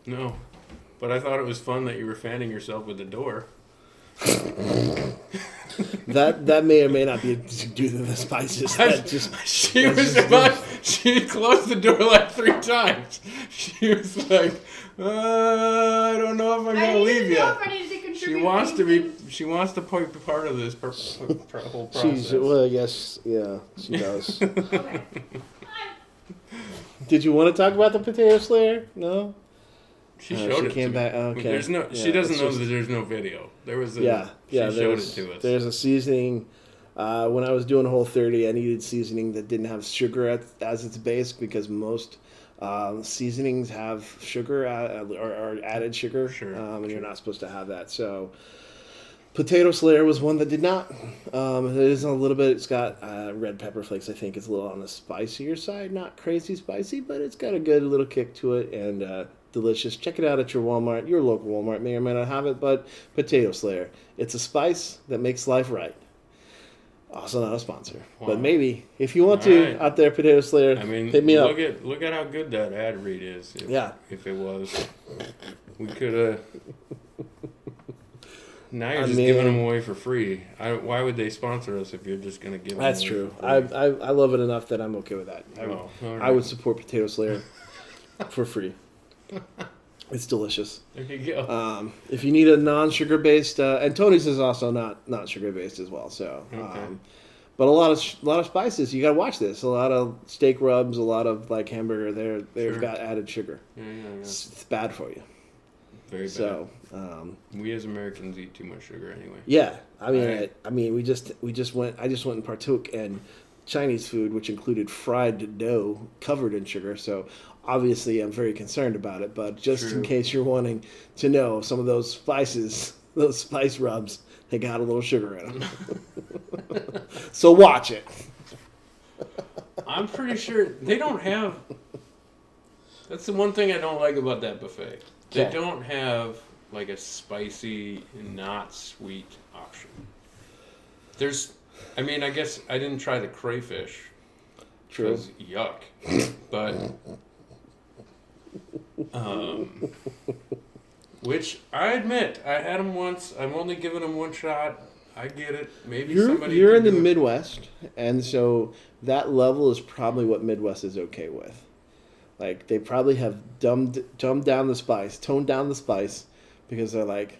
No. But I thought it was fun that you were fanning yourself with the door. That may or may not be due to the spices. That just She closed the door like 3 times. She was like, I don't know if I'm I gonna didn't leave even know yet. if I needed to contribute. She wants to anything. be part of this whole process. she's well, I guess yeah, she does. Okay. Did you want to talk about the Potato Slayer? No. She She showed it came to me. back- okay. There's no. She Yeah, doesn't it's know just- that there's no video. There was. Yeah. She showed it There's to us. there's a seasoning. When I was doing Whole30, I needed seasoning that didn't have sugar as its base because most seasonings have sugar or added sugar, Sure, and you're not supposed to have that. So, Potato Slayer was one that did not. It is a little bit. It's got red pepper flakes. I think it's a little on the spicier side, not crazy spicy, but it's got a good little kick to it and delicious. Check it out at your Walmart. Your local Walmart may or may not have it, but Potato Slayer. It's a spice that makes life right. Also not a sponsor, Wow. but maybe if you want All to right. out there, Potato Slayer, I mean, hit me up. look at how good that ad read is. Yeah. If it was, we could have. Now you're I just mean- giving them away for free. Why would they sponsor us if you're just gonna give them? That's away true. for I free? love it enough that I'm okay with that. Oh, all I right. would support Potato Slayer for free. It's delicious. There you go. If you need a non-sugar based, and Tony's is also not sugar based as well. So, Okay. but a lot of spices. You got to watch this. A lot of steak rubs, a lot of like hamburger. They've Sure. got added sugar. Yeah. It's bad for you. Very bad. So, We as Americans eat too much sugar anyway. yeah. I mean, Right. we just went. I just went and partook in Chinese food, which included fried dough covered in sugar. So obviously, I'm very concerned about it. But just True. in case you're wanting to know, some of those spices those spice rubs, they got a little sugar in them. So watch it. I'm pretty sure they don't have. That's the one thing I don't like about that buffet. They Okay. don't have like a spicy, not sweet option. I mean, I guess I didn't try the crayfish. True. 'Cause yuck. But, which I admit, I had them once. I'm only giving them one shot. I get it. Maybe somebody. You're can in the do it. Midwest, and so that level is probably what Midwest is okay with. Like they probably have toned down the spice, because they're like,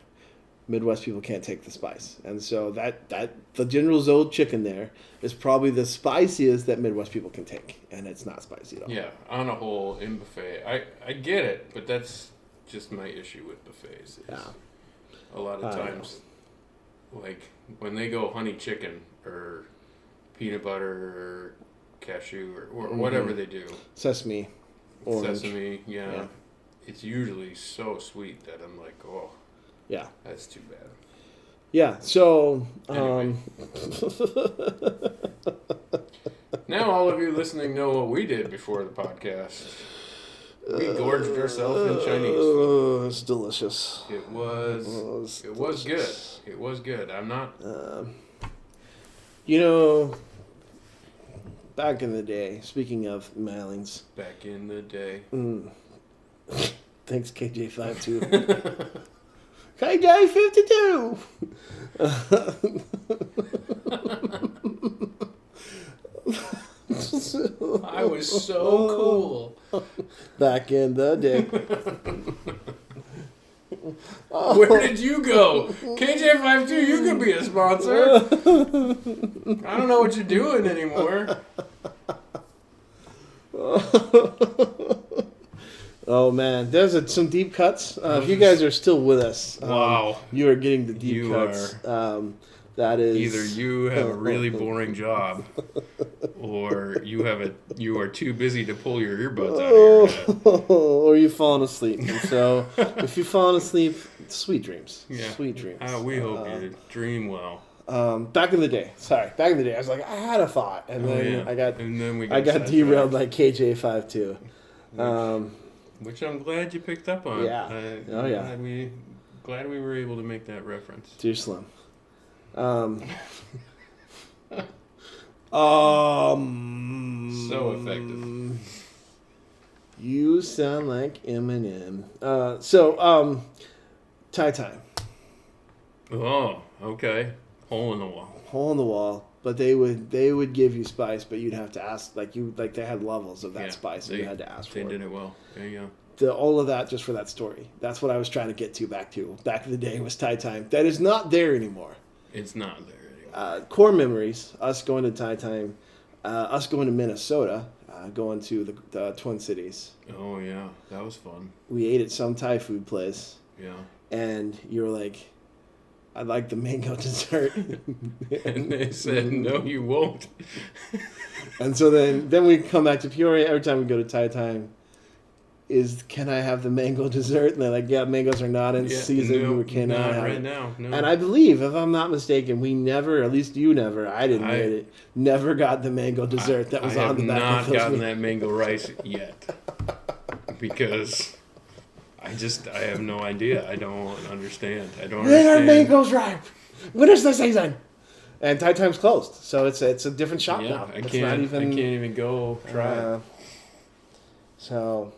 Midwest people can't take the spice, and so that the General Tso's chicken there is probably the spiciest that Midwest people can take, and it's not spicy at all. Yeah, on a whole, in buffet, I get it, but that's just my issue with buffets. Is Yeah. a lot of times, like when they go honey chicken or peanut butter or cashew or whatever they do, Sesame, orange. sesame, Yeah. it's usually so sweet that I'm like, oh, Yeah. that's too bad. Yeah. So. Anyway. Now all of you listening know what we did before the podcast. We gorged ourselves in Chinese. It's delicious. It was good. delicious. It was good. I'm not. You know, back in the day, speaking of mailings, Back in the day. thanks KJ52. KJ52! I was so cool. Back in the day. Where did you go? KJ52, you could be a sponsor. I don't know what you're doing anymore. Oh man, there's some deep cuts. If you guys are still with us, Wow. you are getting the deep You cuts. That is Either you have a really boring job, or you are too busy to pull your earbuds out of your head. or you've fallen asleep. And so, if you've fallen asleep, sweet dreams. Yeah. Sweet dreams. We hope you dream well. Back in the day, I was like, I had a thought, and then I got sidetracked. derailed by KJ52. Which I'm glad you picked up on. Yeah. Oh, yeah. Glad we were able to make that reference. Too slim. So effective. You sound like Eminem. Tie time. Oh, okay. Hole in the wall. Hole in the wall. But they would give you spice, but you'd have to ask, like they had levels of that spice, and you had to ask for They it. did it well. There you All of that just for that story. That's what I was trying to get back in the day was tie time. That is not there anymore. go. It's not there anymore. Core memories, us going to tie time, us going to Minnesota, going to the Twin Cities. Oh yeah, that was fun. We ate at some Thai food place, Yeah. and you were like, I'd like the mango dessert. And they said, no, you won't. And so then we come back to Peoria. Every time we go to Thai time, can I have the mango dessert? And they're like, yeah, mangoes are not in season. No, we cannot not have right it. now. No. And I believe, if I'm not mistaken, we never, at least you never, I didn't get it, never got the mango dessert that was on the back I have of not those. gotten that mango rice yet. Because I have no idea. I don't understand. When are understand. mangoes ripe? When is the season? And Thai time's closed, so it's a different shop Yeah, now. I It's can't. not even. I can't even go try it. So,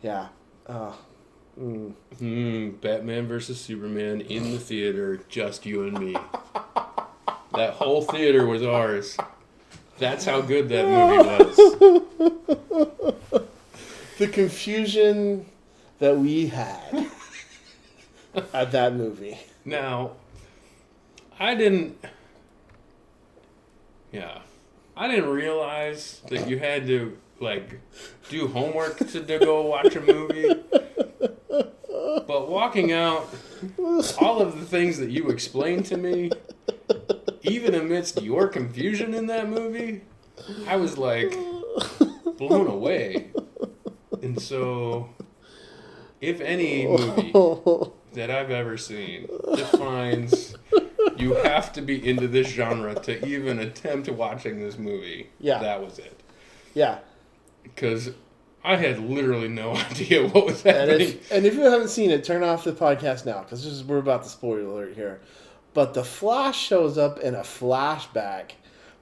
yeah. Batman versus Superman in the theater, just you and me. That whole theater was ours. That's how good that movie was. The confusion that we had at that movie. Now, I didn't realize that you had to do homework to go watch a movie. But walking out, all of the things that you explained to me, even amidst your confusion in that movie, I was like blown away. And so, if any movie that I've ever seen defines you have to be into this genre to even attempt watching this movie. Yeah. That was it. Yeah. Because I had literally no idea what was And happening. if you haven't seen it, turn off the podcast now because we're about to spoiler alert here. But the Flash shows up in a flashback,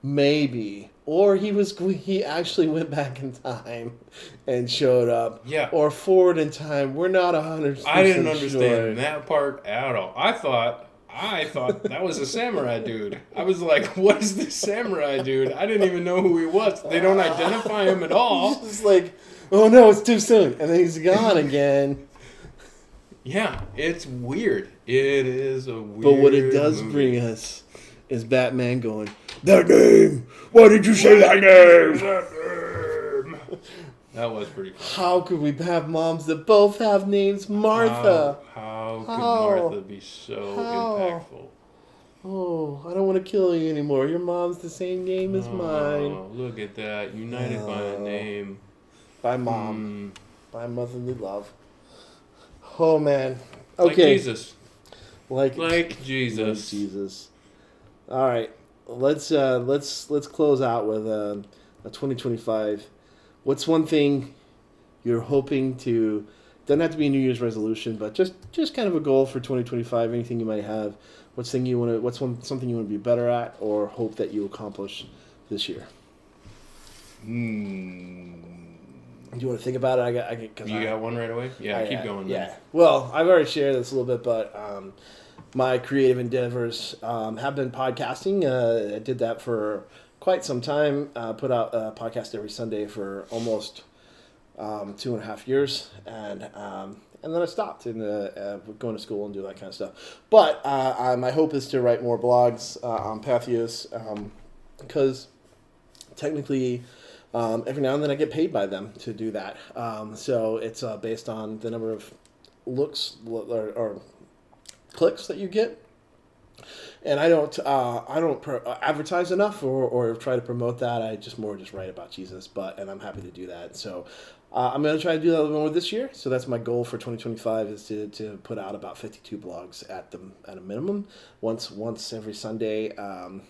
maybe, or he actually went back in time and showed up. Yeah. Or forward in time. We're not 100%. I didn't understand sure. that part at all. I thought that was a samurai dude. I was like, what is this samurai dude? I didn't even know who he was. They don't identify him at all. It's like, oh no, it's too soon, and then he's gone again. Yeah, it's weird. It is a weird But what it does movie. bring us is Batman going, that name! Why did you say that name? That was pretty funny. How could we have moms that both have names Martha? How could How? Martha be so How? impactful? Oh, I don't want to kill you anymore. Your mom's the same name as mine. Oh, look at that. United by a name. By mom. Mm, By motherly love. Oh, man. Like Okay. Jesus. Like Jesus. Jesus. All right. Let's close out with a 2025. What's one thing you're hoping to? Doesn't have to be a New Year's resolution, but just kind of a goal for 2025. Anything you might have. Something you want to be better at, or hope that you accomplish this year. Do you want to think about it? You got one right away? Yeah, keep going. Yeah. Then. Well, I've already shared this a little bit, but my creative endeavors have been podcasting. I did that for quite some time. Put out a podcast every Sunday for almost 2.5 years, and then I stopped and going to school and do that kind of stuff. But my hope is to write more blogs on Patheos because technically. Every now and then I get paid by them to do that. So it's based on the number of looks or clicks that you get. And I don't advertise enough or try to promote that. I just write about Jesus, and I'm happy to do that. So I'm going to try to do that a little more this year. So that's my goal for 2025 is to put out about 52 blogs at a minimum once every Sunday. That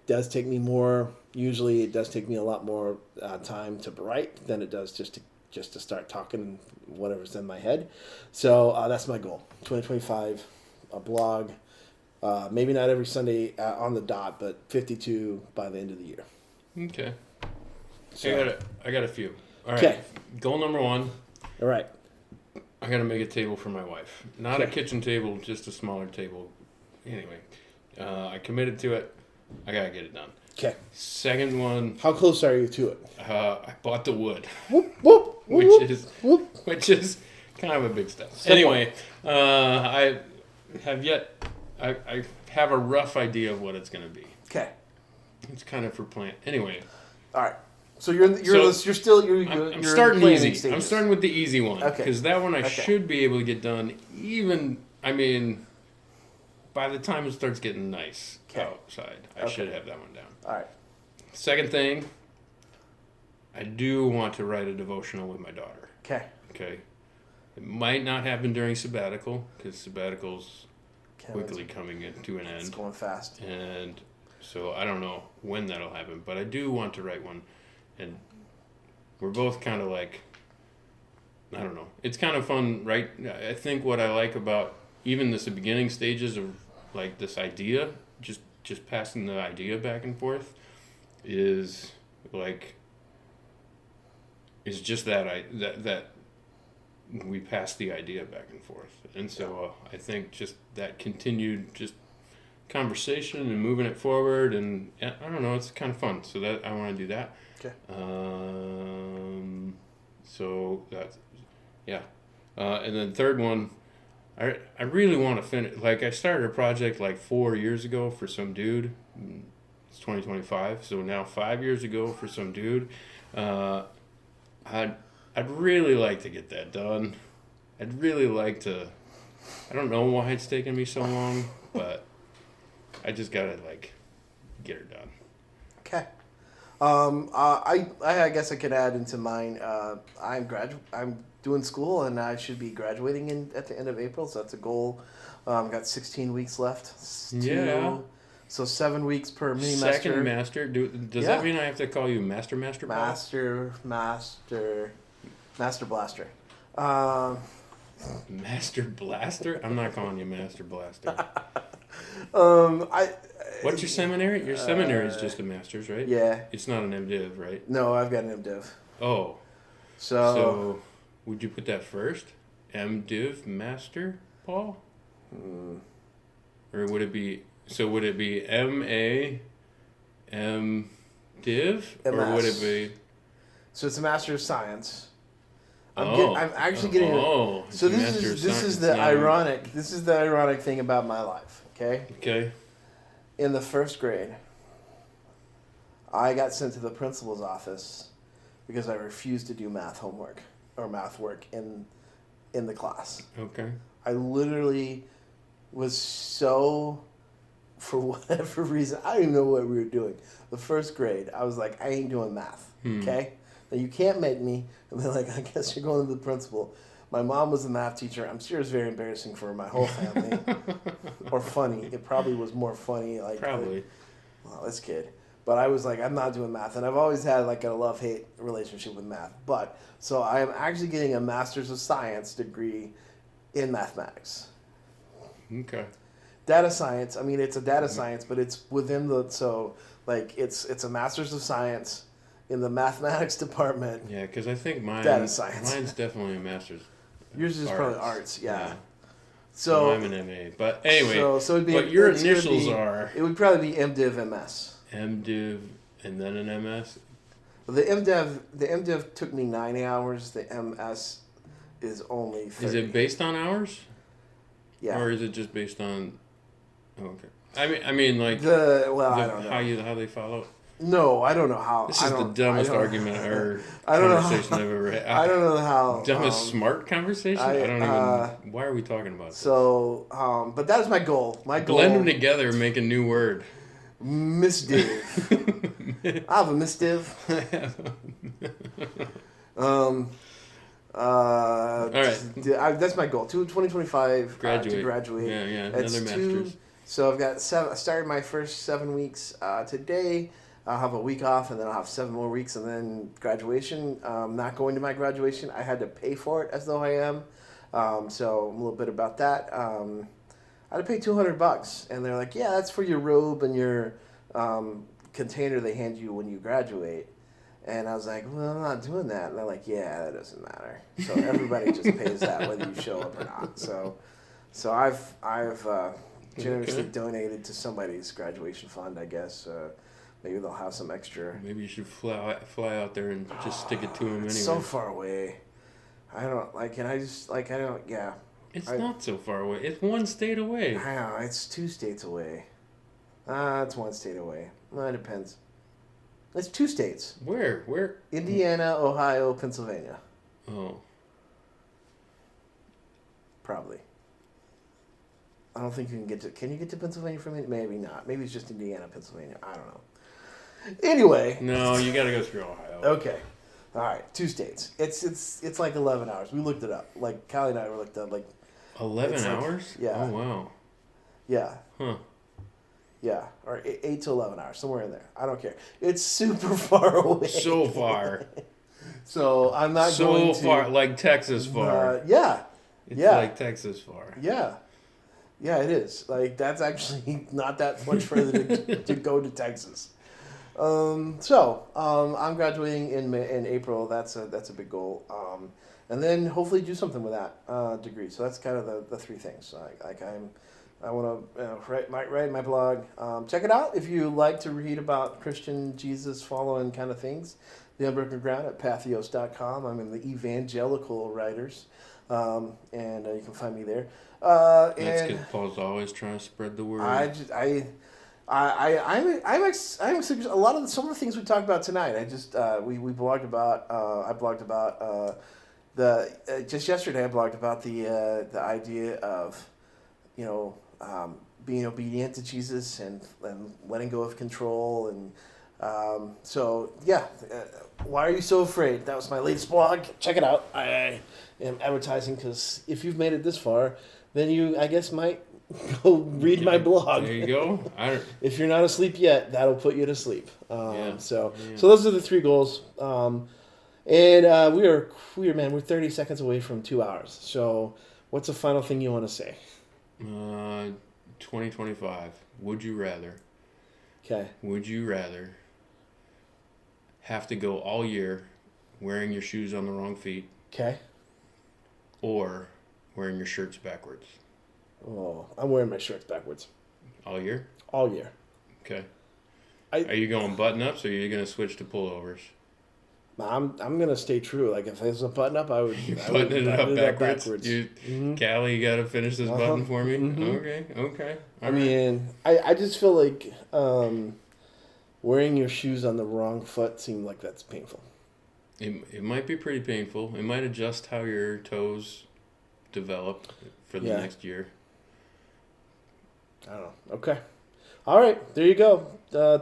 does take me more. Usually, it does take me a lot more time to write than it does just to start talking whatever's in my head. So that's my goal. 2025, a blog. Maybe not every Sunday on the dot, but 52 by the end of the year. Okay. So, I got a few. All right. Okay. Goal number 1. All right. I got to make a table for my wife. Not a kitchen table, just a smaller table. Anyway, I committed to it. I got to get it done. Okay. Second one, How close are you to it? I bought the wood, Whoop, whoop, which is whoop. kind of a big step. Step Anyway, I have a rough idea of what it's going to be. Okay. It's kind of for plan. Anyway, All right. So you're So, still I'm starting planning easy. stages. I'm starting with the easy one Okay. because that one I Okay. should be able to get done. By the time it starts getting nice Okay. outside, I Okay. should have that one down. All right. Second thing, I do want to write a devotional with my daughter. Okay. Okay, it might not happen during sabbatical because sabbatical's Okay, quickly coming to an It's end, going fast. and so I don't know when that'll happen. But I do want to write one, and we're both kind of like, I don't know. It's kind of fun, right? I think what I like about even the beginning stages of like this idea, just passing the idea back and forth, is just that we pass the idea back and forth, and so I think just that continued just conversation and moving it forward, and I don't know, it's kind of fun. So that I want to do that. Okay. So that's and then third one, I really want to finish. Like I started a project like 4 years ago for some dude. It's 2025, so now 5 years ago for some dude. I'd really like to get that done. I'd really like to. I don't know why it's taken me so long, but I just gotta like get her done. Okay. I guess I could add into mine. I'm doing school, and I should be graduating at the end of April. So that's a goal. Got 16 weeks left. Yeah. So 7 weeks per mini Second master. Does Yeah. that mean I have to call you Master Paul? Master Blaster. Master Blaster? I'm not calling you Master Blaster. I. What's your seminary? Your seminary is just a master's, right? Yeah. It's not an MDiv, right? No, I've got an MDiv. Oh. So would you put that first? MDiv Master Paul? Or would it be MA MDiv? Or would it be So it's a Master of Science. Oh. I'm actually getting. Oh. So it's a Master of this is Science the now. ironic. This is the ironic thing about my life. Okay. Okay. In the first grade, I got sent to the principal's office because I refused to do math homework or math work in the class. Okay. I literally was so, for whatever reason, I didn't know what we were doing. The first grade, I was like, I ain't doing math. Okay? Now you can't make me. And they're like, I guess you're going to the principal. My mom was a math teacher. I'm sure it's very embarrassing for my whole family. Or funny. It probably was more funny. Probably. Well, this kid. But I was like, I'm not doing math. And I've always had like a love-hate relationship with math. But, so I am actually getting a Master's of Science degree in mathematics. Okay. Data science, I mean, it's a data science, but it's within it's a Master's of Science in the mathematics department. Yeah, because I think Data science. mine's definitely a master's. Yours is Arts. probably arts, yeah. So So, I'm an MA. But anyway, so it'd be, but your it's gonna initials be- are It would probably be MDiv MS. MDiv and then an MS? The MDiv took me 90 hours. The MS is only 30. Is it based on hours? Yeah. Or is it just based on... Oh, okay. I mean like... I don't know. How they follow? No, I don't know how. This is the dumbest argument or I don't know conversation I've ever had. I don't know how. Dumbest smart conversation? I don't even... Why are we talking about this? So, but that is my goal. My goal. Blend them together and make a new word. Misdiv. I have a misdiv. All right. That's my goal. 2025 to graduate. Yeah. That's Another master's. So I've got I started my first 7 weeks today. I'll have a week off, and then I'll have 7 more weeks, and then graduation. Not going to my graduation. I had to pay for it as though I am. So a little bit about that. I had to pay $200, and they're like, "Yeah, that's for your robe and your container they hand you when you graduate." And I was like, "Well, I'm not doing that." And they're like, "Yeah, that doesn't matter." So everybody just pays that whether you show up or not. So I've generously donated to somebody's graduation fund, I guess. Maybe they'll have some extra. Maybe you should fly out there and just stick it to them anyway. It's so far away. I don't yeah. It's not so far away. It's 1 state away. I know, it's 2 states away. It's 1 state away. Well, it depends. It's 2 states. Where? Indiana, Ohio, Pennsylvania. Oh. Probably. I don't think you can get to... Can you get to Pennsylvania from it? Maybe not. Maybe it's just Indiana, Pennsylvania. I don't know. Anyway. No, you got to go through Ohio. Okay. All right. 2 states. It's like 11 hours. We looked it up. Like, Callie and I looked up, 11 hours? Yeah. Oh, wow. Yeah. Huh. Yeah. Or 8 to 11 hours. Somewhere in there. I don't care. It's super far away. So far. So, I'm not going to... So far. Like Texas far. Yeah. It's yeah. like Texas far. Yeah. Yeah, it is. That's actually not that much further to go to Texas. I'm graduating in April. That's a big goal. And then hopefully do something with that degree. So that's kind of the 3 things. I want to write my blog. Check it out if you like to read about Christian Jesus following kind of things. The Unbroken Ground at Patheos.com. I'm in the Evangelical Writers, and you can find me there. That's because Paul's always trying to spread the word. I'm a lot of some of the things we talked about tonight. We blogged about. I blogged about just yesterday. I blogged about the idea of, being obedient to Jesus and letting go of control and So yeah, why are you so afraid? That was my latest blog. Check it out. I am advertising because if you've made it this far, then you, I guess, might go read my blog. There you go. If you're not asleep yet, that'll put you to sleep. Yeah. So those are the 3 goals. And we're 30 seconds away from 2 hours. So what's the final thing you want to say? 2025. Would you rather? Okay. Would you rather have to go all year wearing your shoes on the wrong feet Okay. or wearing your shirts backwards? Oh, I'm wearing my shirts backwards All year? all year. Okay. I- Are you going button ups or are you going to switch to pullovers? I'm gonna stay true. Like if there's a button up, I would. You're I would buttoning it I up would do that backwards? Callie, you got to finish this button for me? Mhm. Okay. I mean, I just feel like wearing your shoes on the wrong foot seems like that's painful. It might be pretty painful. It might adjust how your toes develop for the Yeah. next year. I don't know. Okay. All right. There you go.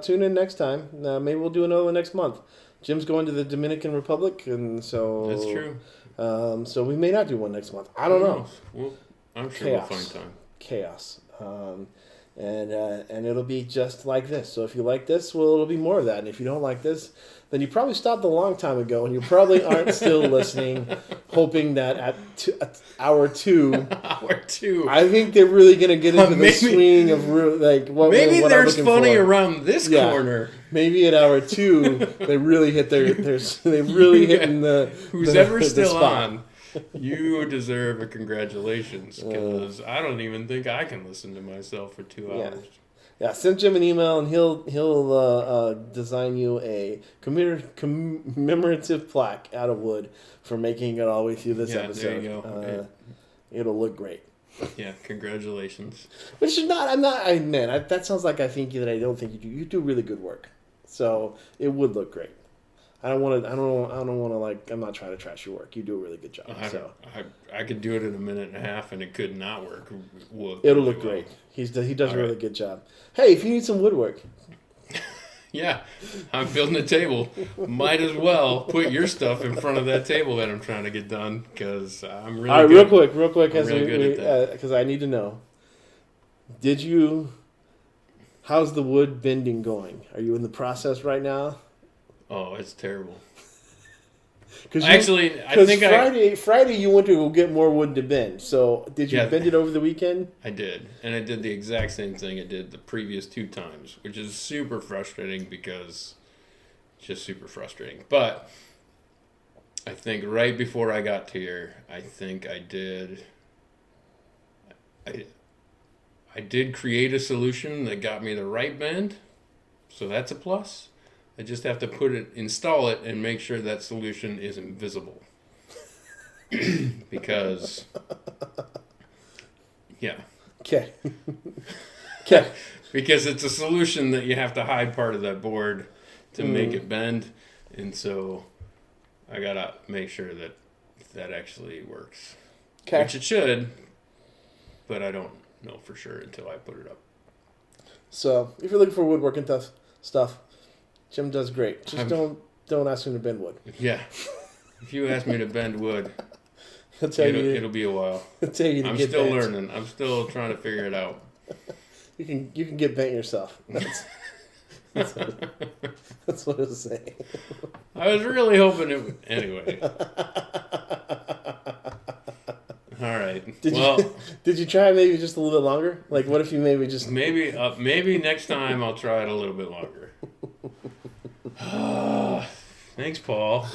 Tune in next time. Maybe we'll do another one next month. Jim's going to the Dominican Republic, and so That's true. So we may not do one next month. I don't Who know. knows? Well, I'm sure Chaos. we'll find time. Chaos. And it'll be just like this. So if you like this, well, it'll be more of that. And if you don't like this, then you probably stopped a long time ago, and you probably aren't still listening, hoping that at hour 2, Hour 2. I think they're really gonna get into the Maybe- swing of like what. Maybe what there's I'm looking funny for. around this Yeah. corner. Maybe at hour 2, they really hit they really hitting the Who's the, ever the still spot. on, you deserve a congratulations because I don't even think I can listen to myself for 2 Yeah. hours. Yeah, send Jim an email and he'll design you a commemorative plaque out of wood for making it all the way through this Yeah, episode. there you go. It'll look great. Yeah, congratulations. Which is not. I'm not. That sounds like I think that I don't think you do. You do really good work, so it would look great. I don't want to. I don't want to like. I'm not trying to trash your work. You do a really good job. So I could do it in a minute and a half and it could not work. it'll look great. He does a really good job. Hey, if you need some woodwork, Yeah, I'm building a table. Might as well put your stuff in front of that table that I'm trying to get done because I'm really all right, good. real quick, I'm really good at that. because I need to know. How's the wood bending going? Are you in the process right now? Oh, it's terrible. Because Actually, I think Friday you went to go get more wood to bend. So did you Yeah. bend it over the weekend? I did. And I did the exact same thing I did the previous 2 times, which is super frustrating because it's just super frustrating. But I think right before I got to here, I think I did create a solution that got me the right bend. So that's a plus. I just have to install it and make sure that solution is invisible. Because yeah. Okay. Okay. Because it's a solution that you have to hide part of that board to make it bend. And so I got to make sure that actually works. Okay. Which it should, but I don't know for sure until I put it up. So if you're looking for woodworking stuff, Jim does great. Just I'm- don't ask him to bend wood. Yeah. If you ask me to bend wood, He'll tell you. it'll be a while. He'll tell you to I'm get still bent. learning. I'm still trying to figure it out. You can get bent yourself. That's what it'll say. I was really hoping it would. Anyway. All right. Did you try maybe just a little bit longer? Like, what if you maybe just maybe next time I'll try it a little bit longer. Thanks, Paul.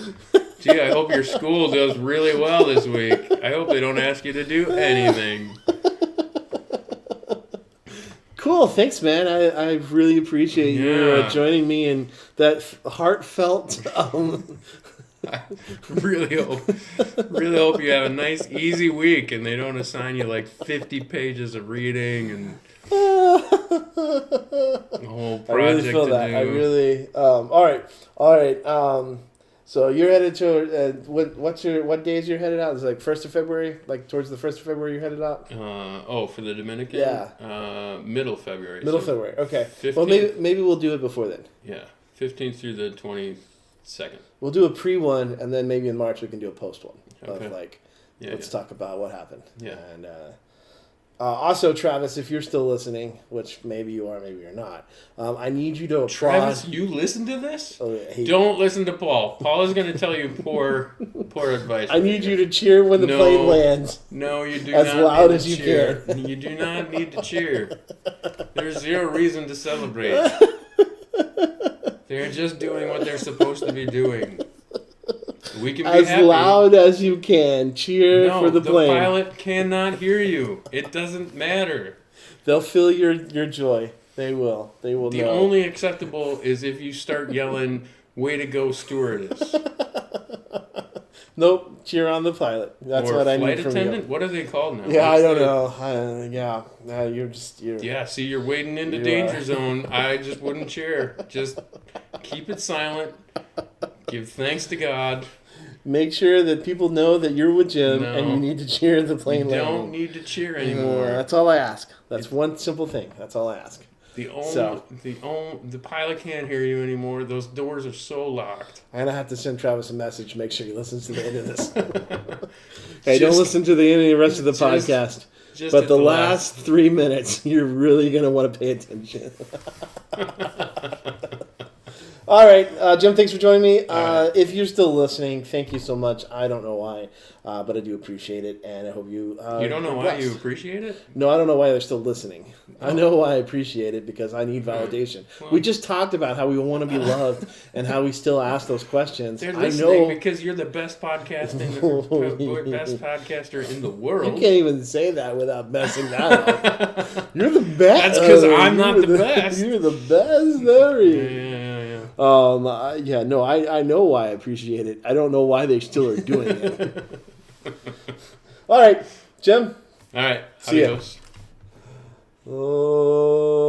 Gee, I hope your school does really well this week. I hope they don't ask you to do anything. Cool, thanks, man. I really appreciate you Yeah. joining me in that heartfelt. I really hope you have a nice, easy week, and they don't assign you like 50 pages of reading and a whole project I really feel to that. do. I really. All right. So you're headed to what days you're headed out? Is it like 1st of February? Like towards the 1st of February you're headed out? For the Dominican? Yeah. Middle February. Middle so February. Okay. 15th. Well, maybe we'll do it before then. Yeah. 15th through the 22nd. We'll do a pre one, and then maybe in March we can do a post one. Okay. Of like, Yeah, let's talk about what happened. Yeah. And also, Travis, if you're still listening, which maybe you are, maybe you're not, I need you to applaud. Travis, you listen to this? Oh, Don't listen to Paul. Paul is going to tell you poor advice. I need you to cheer when the No. plane lands. No, you do As not loud need as to you cheer. You do not need to cheer. There's zero reason to celebrate. They're just doing what they're supposed to be doing. We can be As happy. loud as you can. Cheer No, for the plane. pilot cannot hear you. It doesn't matter. They'll feel your joy. They will. They will The know. only acceptable is if you start yelling, "Way to go, stewardess!" Nope. Cheer on the pilot. That's or what I flight need from attendant. you. What are they called now? Yeah, What's I don't the- know. You're Yeah, see, you're wading into You danger are. zone. I just wouldn't cheer. Just keep it silent. Give thanks to God. Make sure that people know that you're with Jim No. and you need to cheer the You plane don't landing. need to cheer Yeah, anymore. that's all I ask. That's one simple thing. That's all I ask. The pilot can't hear you anymore. Those doors are so locked. I'm gonna have to send Travis a message. Make sure he listens to the end of this. Hey, don't Just- listen to the end of the rest of the just- podcast. Just But at the last 3 minutes, you're really gonna want to pay attention. All right, Jim, thanks for joining me. right. If you're still listening, thank you so much. I don't know why, but I do appreciate it, and I hope you. You don't know are why blessed. you appreciate it? No, I don't know why they're still listening. I know why I appreciate it because I need validation. Well- We just talked about how we want to be loved and how we still ask those questions. They're I listening know because you're the best podcast best podcaster in the you world. can't even say that without messing that up. You're the best. That's 'cause I'm not You're the best. You're the best. There Yeah, you. yeah. No, I know why I appreciate it. I don't know why they still are doing it. All right, Jim. All right. See ya. Adios. Oh.